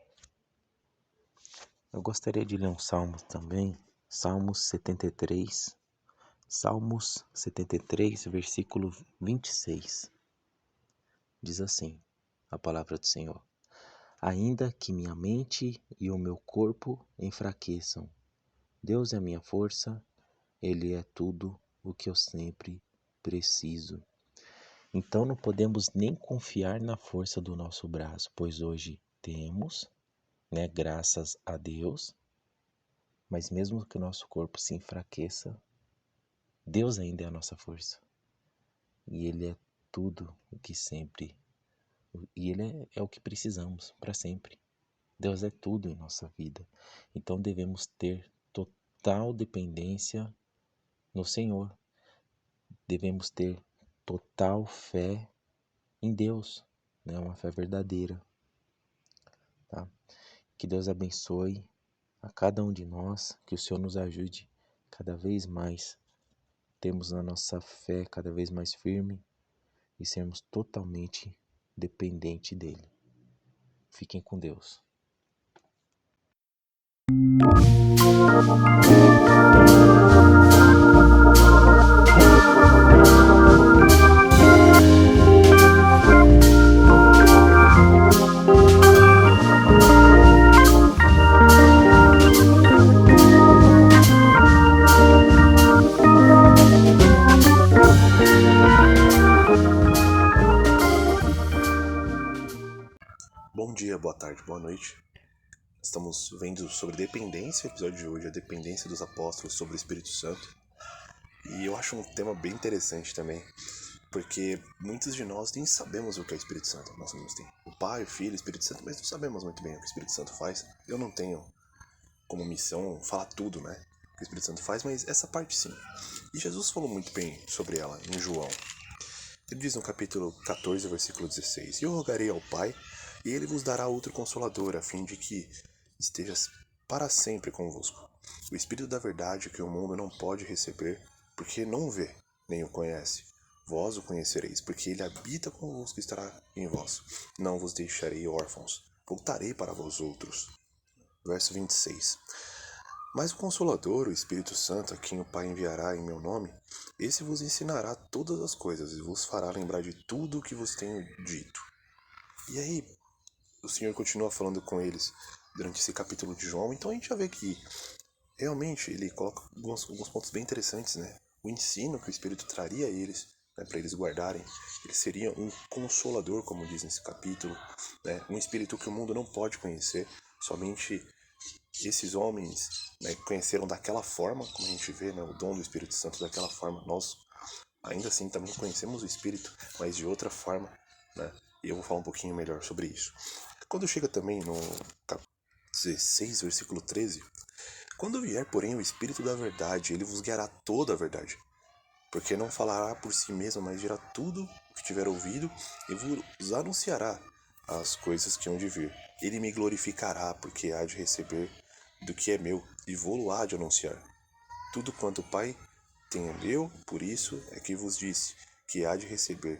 Eu gostaria de ler um salmo também, Salmos 73, versículo 26. Diz assim, a palavra do Senhor: ainda que minha mente e o meu corpo enfraqueçam, Deus é minha força, Ele é tudo o que eu sempre preciso. Então não podemos nem confiar na força do nosso braço, pois hoje temos, né, graças a Deus, mas mesmo que o nosso corpo se enfraqueça, Deus ainda é a nossa força. E Ele é tudo o que sempre, e Ele é o que precisamos para sempre. Deus é tudo em nossa vida. Então devemos ter total dependência no Senhor. Devemos ter total fé em Deus, né? Uma fé verdadeira. Tá? Que Deus abençoe a cada um de nós, que o Senhor nos ajude cada vez mais, termos a nossa fé cada vez mais firme e sermos totalmente dependentes dEle. Fiquem com Deus. Bom dia, boa tarde, boa noite. Estamos vendo sobre dependência, o episódio de hoje é a dependência dos apóstolos sobre o Espírito Santo. E eu acho um tema bem interessante também, porque muitos de nós nem sabemos o que é o Espírito Santo. Nós sabemos que tem o Pai, o Filho, o Espírito Santo, mas não sabemos muito bem o que o Espírito Santo faz. Eu não tenho como missão falar tudo, né, o que o Espírito Santo faz, mas essa parte sim. E Jesus falou muito bem sobre ela em João. Ele diz no capítulo 14, versículo 16: E eu rogarei ao Pai, e ele vos dará outro Consolador, a fim de que esteja para sempre convosco. O Espírito da verdade, que o mundo não pode receber, porque não o vê, nem o conhece. Vós o conhecereis, porque ele habita convosco e estará em vós. Não vos deixarei órfãos, voltarei para vós outros. Verso 26. Mas o Consolador, o Espírito Santo, a quem o Pai enviará em meu nome, esse vos ensinará todas as coisas e vos fará lembrar de tudo o que vos tenho dito. E aí, o Senhor continua falando com eles durante esse capítulo de João, então a gente já vê que realmente ele coloca alguns pontos bem interessantes, né? O ensino que o Espírito traria a eles, né, para eles guardarem, ele seria um consolador, como diz nesse capítulo, né? Um Espírito que o mundo não pode conhecer, somente esses homens, né, conheceram daquela forma, como a gente vê, né, o dom do Espírito Santo daquela forma. Nós ainda assim também conhecemos o Espírito, mas de outra forma, né? E eu vou falar um pouquinho melhor sobre isso. Quando chega também no capítulo 16, versículo 13: Quando vier, porém, o Espírito da verdade, ele vos guiará toda a verdade, porque não falará por si mesmo, mas dirá tudo o que tiver ouvido e vos anunciará as coisas que hão de vir. Ele me glorificará, porque há de receber do que é meu, e vou-lo há de anunciar. Tudo quanto o Pai tem é meu, por isso é que vos disse, que há de receber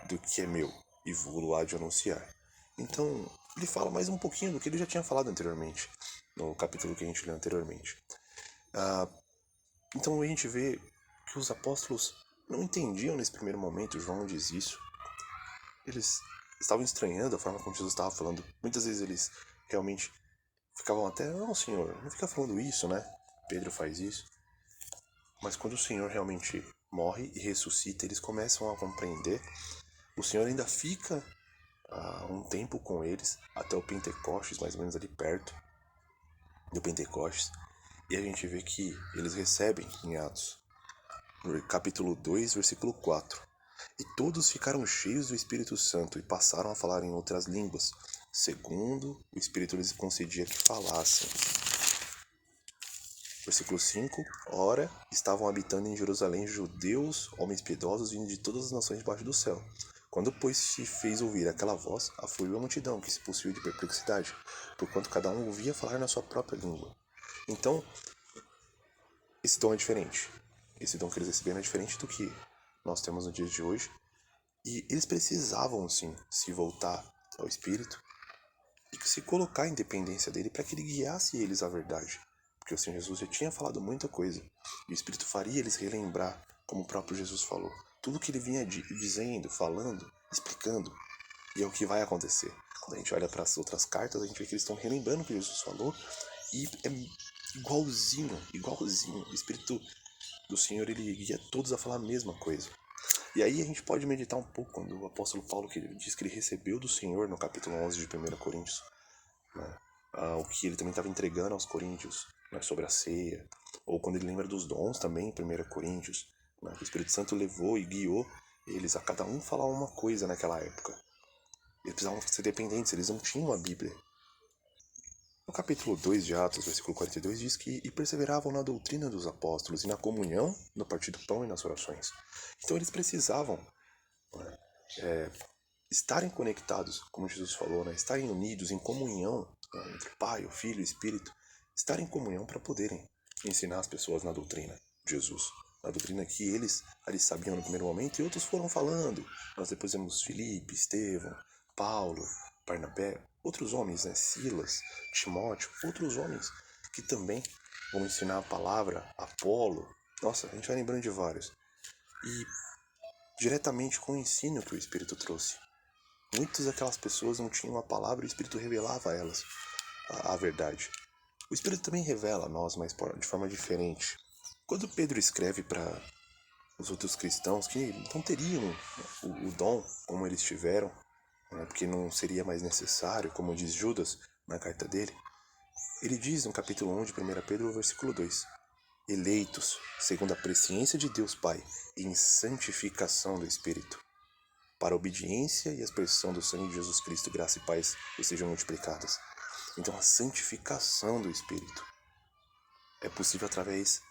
do que é meu, e vou-lo há de anunciar. Então, ele fala mais um pouquinho do que ele já tinha falado anteriormente, no capítulo que a gente leu anteriormente. Então a gente vê que os apóstolos não entendiam nesse primeiro momento, João diz isso. Eles estavam estranhando a forma como Jesus estava falando. Muitas vezes eles realmente ficavam até, não, Senhor, não fica falando isso, né? Pedro faz isso. Mas quando o Senhor realmente morre e ressuscita, eles começam a compreender. O Senhor ainda fica um tempo com eles, até o Pentecostes, mais ou menos ali perto do Pentecostes. E a gente vê que eles recebem em Atos, no capítulo 2, versículo 4. E todos ficaram cheios do Espírito Santo e passaram a falar em outras línguas, segundo o Espírito lhes concedia que falassem. Versículo 5. Ora, estavam habitando em Jerusalém judeus, homens piedosos, vindo de todas as nações debaixo do céu. Quando, pois, se fez ouvir aquela voz, afluiu a multidão, que se possuiu de perplexidade, porquanto cada um ouvia falar na sua própria língua. Então, esse dom é diferente. Esse dom que eles receberam é diferente do que nós temos no dia de hoje. E eles precisavam, sim, se voltar ao Espírito e se colocar em dependência dele para que ele guiasse eles à verdade. Porque o Senhor Jesus já tinha falado muita coisa. E o Espírito faria eles relembrar, como o próprio Jesus falou, tudo que ele vinha dizendo, falando, explicando. E é o que vai acontecer. Quando a gente olha para as outras cartas, a gente vê que eles estão relembrando o que Jesus falou. E é igualzinho. O Espírito do Senhor, ele guia todos a falar a mesma coisa. E aí a gente pode meditar um pouco quando o apóstolo Paulo que diz que ele recebeu do Senhor no capítulo 11 de 1 Coríntios, né? O que ele também estava entregando aos coríntios, né, sobre a ceia, ou quando ele lembra dos dons também em 1 Coríntios, né, que o Espírito Santo levou e guiou eles a cada um falar uma coisa naquela época. Eles precisavam ser dependentes, eles não tinham a Bíblia. No capítulo 2 de Atos, versículo 42, diz que e perseveravam na doutrina dos apóstolos e na comunhão, no partir do pão e nas orações. Então eles precisavam, né, estarem conectados, como Jesus falou, né, estarem unidos em comunhão, né, entre o Pai, o Filho e o Espírito, estarem em comunhão para poderem ensinar as pessoas na doutrina de Jesus. Na doutrina que eles ali sabiam no primeiro momento e outros foram falando. Nós depois vemos Filipe, Estevão, Paulo, Barnabé, outros homens, né? Silas, Timóteo, outros homens que também vão ensinar a palavra, Apolo. Nossa, a gente vai lembrando de vários. E diretamente com o ensino que o Espírito trouxe. Muitas daquelas pessoas não tinham a palavra e o Espírito revelava a elas a verdade. O Espírito também revela a nós, mas de forma diferente. Quando Pedro escreve para os outros cristãos que não teriam o dom como eles tiveram, porque não seria mais necessário, como diz Judas na carta dele. Ele diz no capítulo 1 de 1 Pedro, versículo 2: eleitos segundo a presciência de Deus Pai em santificação do Espírito, para a obediência e a expressão do sangue de Jesus Cristo, graça e paz sejam multiplicadas. Então a santificação do Espírito é possível através,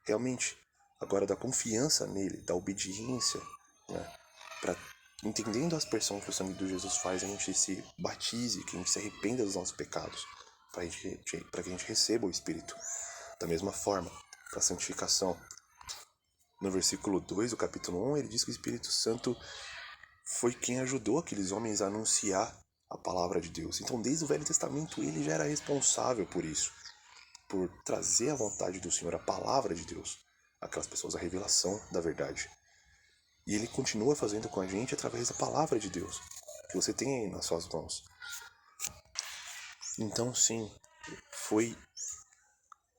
realmente, agora da confiança nele, da obediência, né? Para, entendendo a aspersão que o sangue de Jesus faz, a gente se batize, que a gente se arrependa dos nossos pecados, para que a gente receba o Espírito. Da mesma forma, para a santificação. No versículo 2 do capítulo 1, ele diz que o Espírito Santo foi quem ajudou aqueles homens a anunciar a palavra de Deus. Então, desde o Velho Testamento, ele já era responsável por isso, por trazer a vontade do Senhor, a palavra de Deus, aquelas pessoas, a revelação da verdade. E ele continua fazendo com a gente através da palavra de Deus, que você tem aí nas suas mãos. Então, sim, foi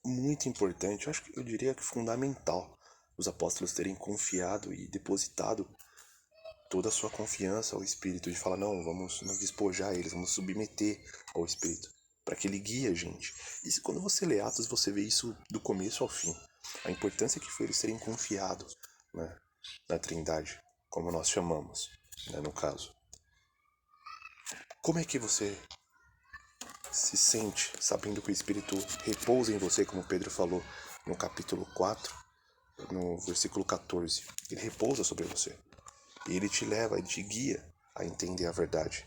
muito importante, eu diria que fundamental, os apóstolos terem confiado e depositado toda a sua confiança ao Espírito, de falar, não, vamos nos despojar eles, vamos submeter ao Espírito, para que ele guie a gente. E quando você lê Atos, você vê isso do começo ao fim, a importância que foi eles terem confiado, né, na Trindade, como nós chamamos, né, no caso. Como é que você se sente sabendo que o Espírito repousa em você, como Pedro falou no capítulo 4, no versículo 14? Ele repousa sobre você. E ele te leva, ele te guia a entender a verdade.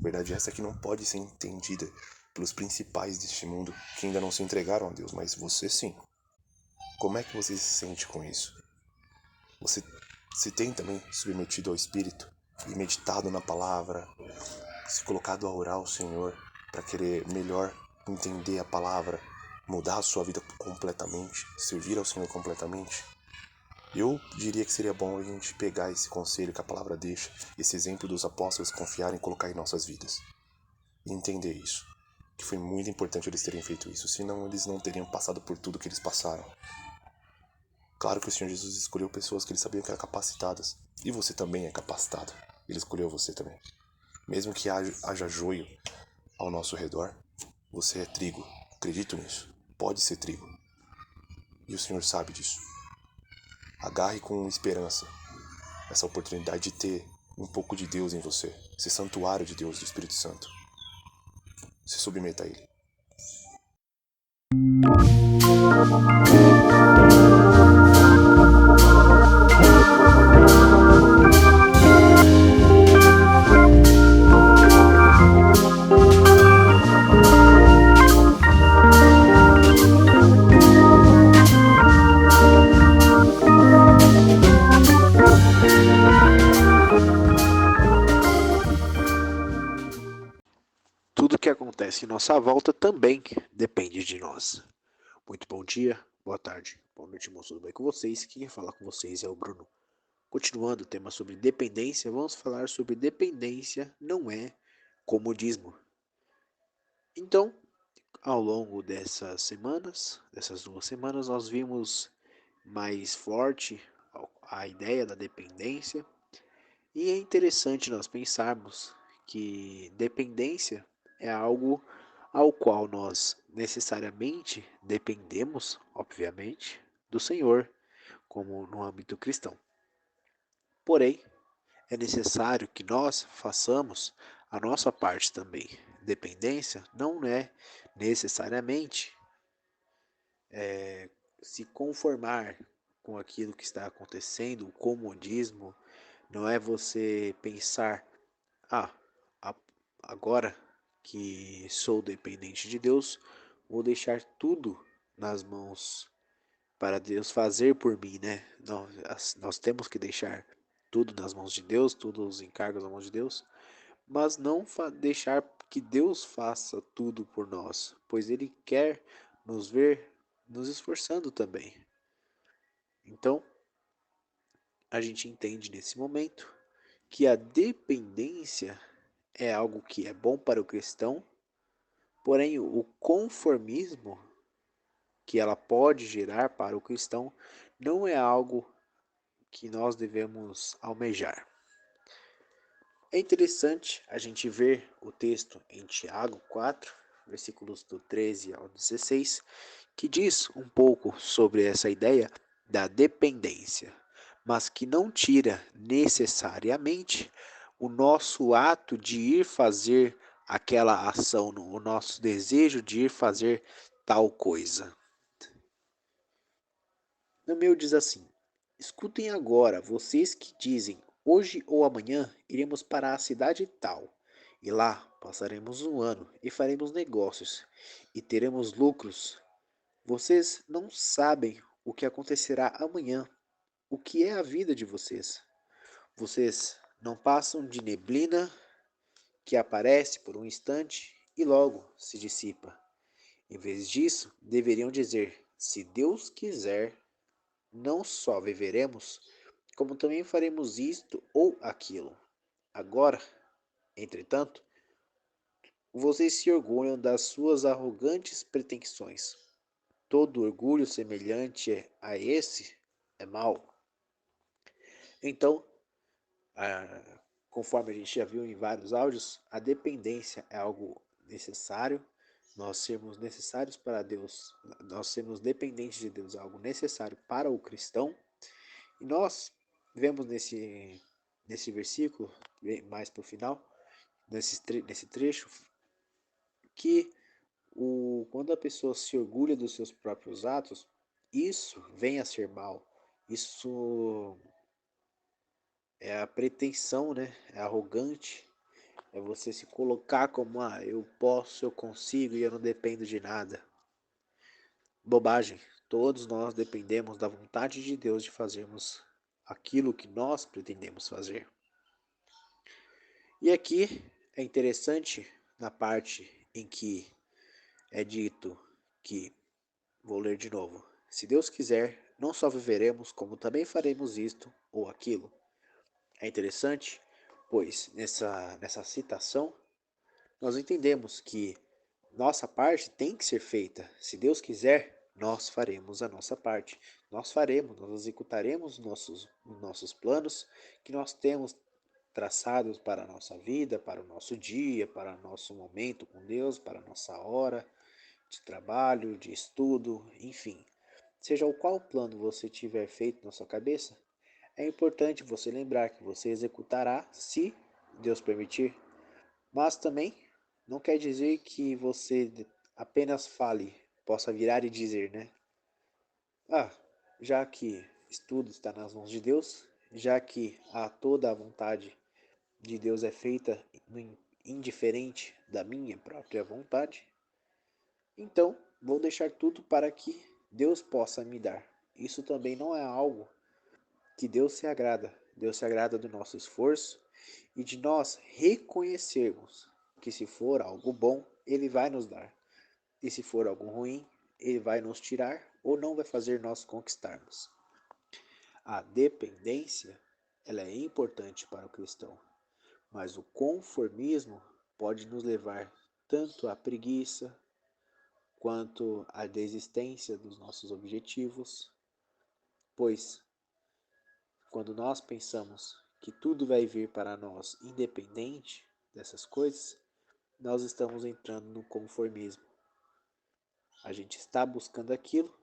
Verdade essa que não pode ser entendida pelos principais deste mundo, que ainda não se entregaram a Deus, mas você sim. Como é que você se sente com isso? Você se tem também submetido ao Espírito e meditado na palavra, se colocado a orar ao Senhor para querer melhor entender a palavra, mudar a sua vida completamente, servir ao Senhor completamente? Eu diria que seria bom a gente pegar esse conselho que a palavra deixa, esse exemplo dos apóstolos, confiarem e colocar em nossas vidas. E entender isso. Que foi muito importante eles terem feito isso, senão eles não teriam passado por tudo que eles passaram. Claro que o Senhor Jesus escolheu pessoas que ele sabia que eram capacitadas. E você também é capacitado. Ele escolheu você também. Mesmo que haja joio ao nosso redor, você é trigo. Acredito nisso. Pode ser trigo. E o Senhor sabe disso. Agarre com esperança essa oportunidade de ter um pouco de Deus em você, esse santuário de Deus, do Espírito Santo. Se submeta a Ele. Tudo que acontece em nossa volta também depende de nós. Muito bom dia, boa tarde, boa noite, irmãos, tudo bem com vocês? Quem fala com vocês é o Bruno. Continuando o tema sobre dependência, vamos falar sobre dependência não é comodismo. Então, ao longo dessas 2 semanas, nós vimos mais forte a ideia da dependência. E é interessante nós pensarmos que dependência é algo ao qual nós necessariamente dependemos, obviamente, do Senhor, como no âmbito cristão. Porém, é necessário que nós façamos a nossa parte também. Dependência não é necessariamente se conformar com aquilo que está acontecendo, o comodismo. Não é você pensar, agora que sou dependente de Deus, vou deixar tudo nas mãos para Deus fazer por mim, né? Nós temos que deixar tudo nas mãos de Deus, todos os encargos nas mãos de Deus, mas não deixar que Deus faça tudo por nós, pois Ele quer nos ver nos esforçando também. Então, a gente entende nesse momento que a dependência é algo que é bom para o cristão, porém o conformismo que ela pode gerar para o cristão não é algo que nós devemos almejar. É interessante a gente ver o texto em Tiago 4, versículos do 13 ao 16, que diz um pouco sobre essa ideia da dependência, mas que não tira necessariamente o nosso ato de ir fazer aquela ação, o nosso desejo de ir fazer tal coisa. No meu diz assim: escutem agora, vocês que dizem, hoje ou amanhã iremos para a cidade tal, e lá passaremos um ano e faremos negócios e teremos lucros. Vocês não sabem o que acontecerá amanhã, o que é a vida de vocês. Vocês não passam de neblina que aparece por um instante e logo se dissipa. Em vez disso, deveriam dizer: se Deus quiser, não só viveremos, como também faremos isto ou aquilo. Agora, entretanto, vocês se orgulham das suas arrogantes pretensões. Todo orgulho semelhante a esse é mau. Então, conforme a gente já viu em vários áudios, a dependência é algo necessário. Nós sermos necessários para Deus, nós sermos dependentes de Deus é algo necessário para o cristão. E nós vemos nesse versículo, mais para o final, nesse trecho, que quando a pessoa se orgulha dos seus próprios atos, isso vem a ser mal. Isso é a pretensão, né? É arrogante. É você se colocar como, eu posso, eu consigo e eu não dependo de nada. Bobagem. Todos nós dependemos da vontade de Deus de fazermos aquilo que nós pretendemos fazer. E aqui é interessante na parte em que é dito que, vou ler de novo: se Deus quiser, não só viveremos, como também faremos isto ou aquilo. É interessante, pois nessa citação nós entendemos que nossa parte tem que ser feita. Se Deus quiser, nós faremos a nossa parte. Nós executaremos os nossos planos que nós temos traçados para a nossa vida, para o nosso dia, para o nosso momento com Deus, para a nossa hora de trabalho, de estudo, enfim. Seja o qual plano você tiver feito na sua cabeça, é importante você lembrar que você executará se Deus permitir. Mas também não quer dizer que você apenas fale, possa virar e dizer, né? Já que tudo está nas mãos de Deus, já que toda a vontade de Deus é feita indiferente da minha própria vontade, então vou deixar tudo para que Deus possa me dar. Isso também não é algo que Deus se agrada. Deus se agrada do nosso esforço e de nós reconhecermos que se for algo bom, Ele vai nos dar. E se for algo ruim, Ele vai nos tirar ou não vai fazer nós conquistarmos. A dependência, ela é importante para o cristão, mas o conformismo pode nos levar tanto à preguiça, quanto à desistência dos nossos objetivos, pois quando nós pensamos que tudo vai vir para nós independente dessas coisas, nós estamos entrando no conformismo. A gente está buscando aquilo,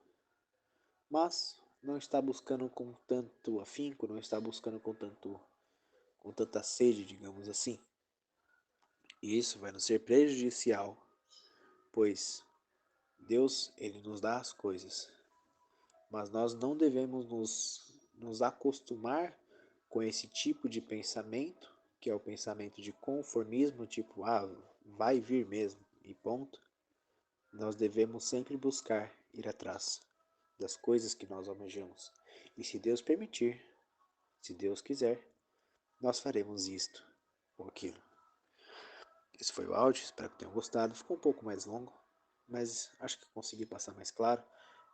mas não está buscando com tanto afinco, não está buscando com tanta sede, digamos assim. E isso vai nos ser prejudicial, pois Deus, Ele nos dá as coisas, mas nós não devemos nos acostumar com esse tipo de pensamento, que é o pensamento de conformismo, tipo, vai vir mesmo, e ponto. Nós devemos sempre buscar ir atrás das coisas que nós almejamos. E se Deus permitir, se Deus quiser, nós faremos isto ou aquilo. Esse foi o áudio, espero que tenham gostado. Ficou um pouco mais longo, mas acho que consegui passar mais claro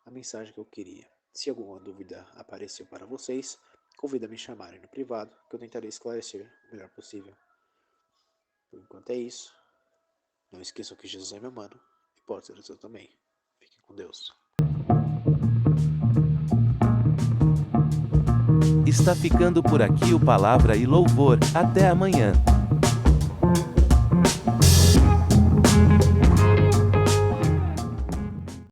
a mensagem que eu queria. Se alguma dúvida apareceu para vocês, convido a me chamarem no privado, que eu tentarei esclarecer o melhor possível. Por enquanto é isso. Não esqueçam que Jesus é meu mano e pode ser o seu também. Fiquem com Deus. Está ficando por aqui o Palavra e Louvor. Até amanhã.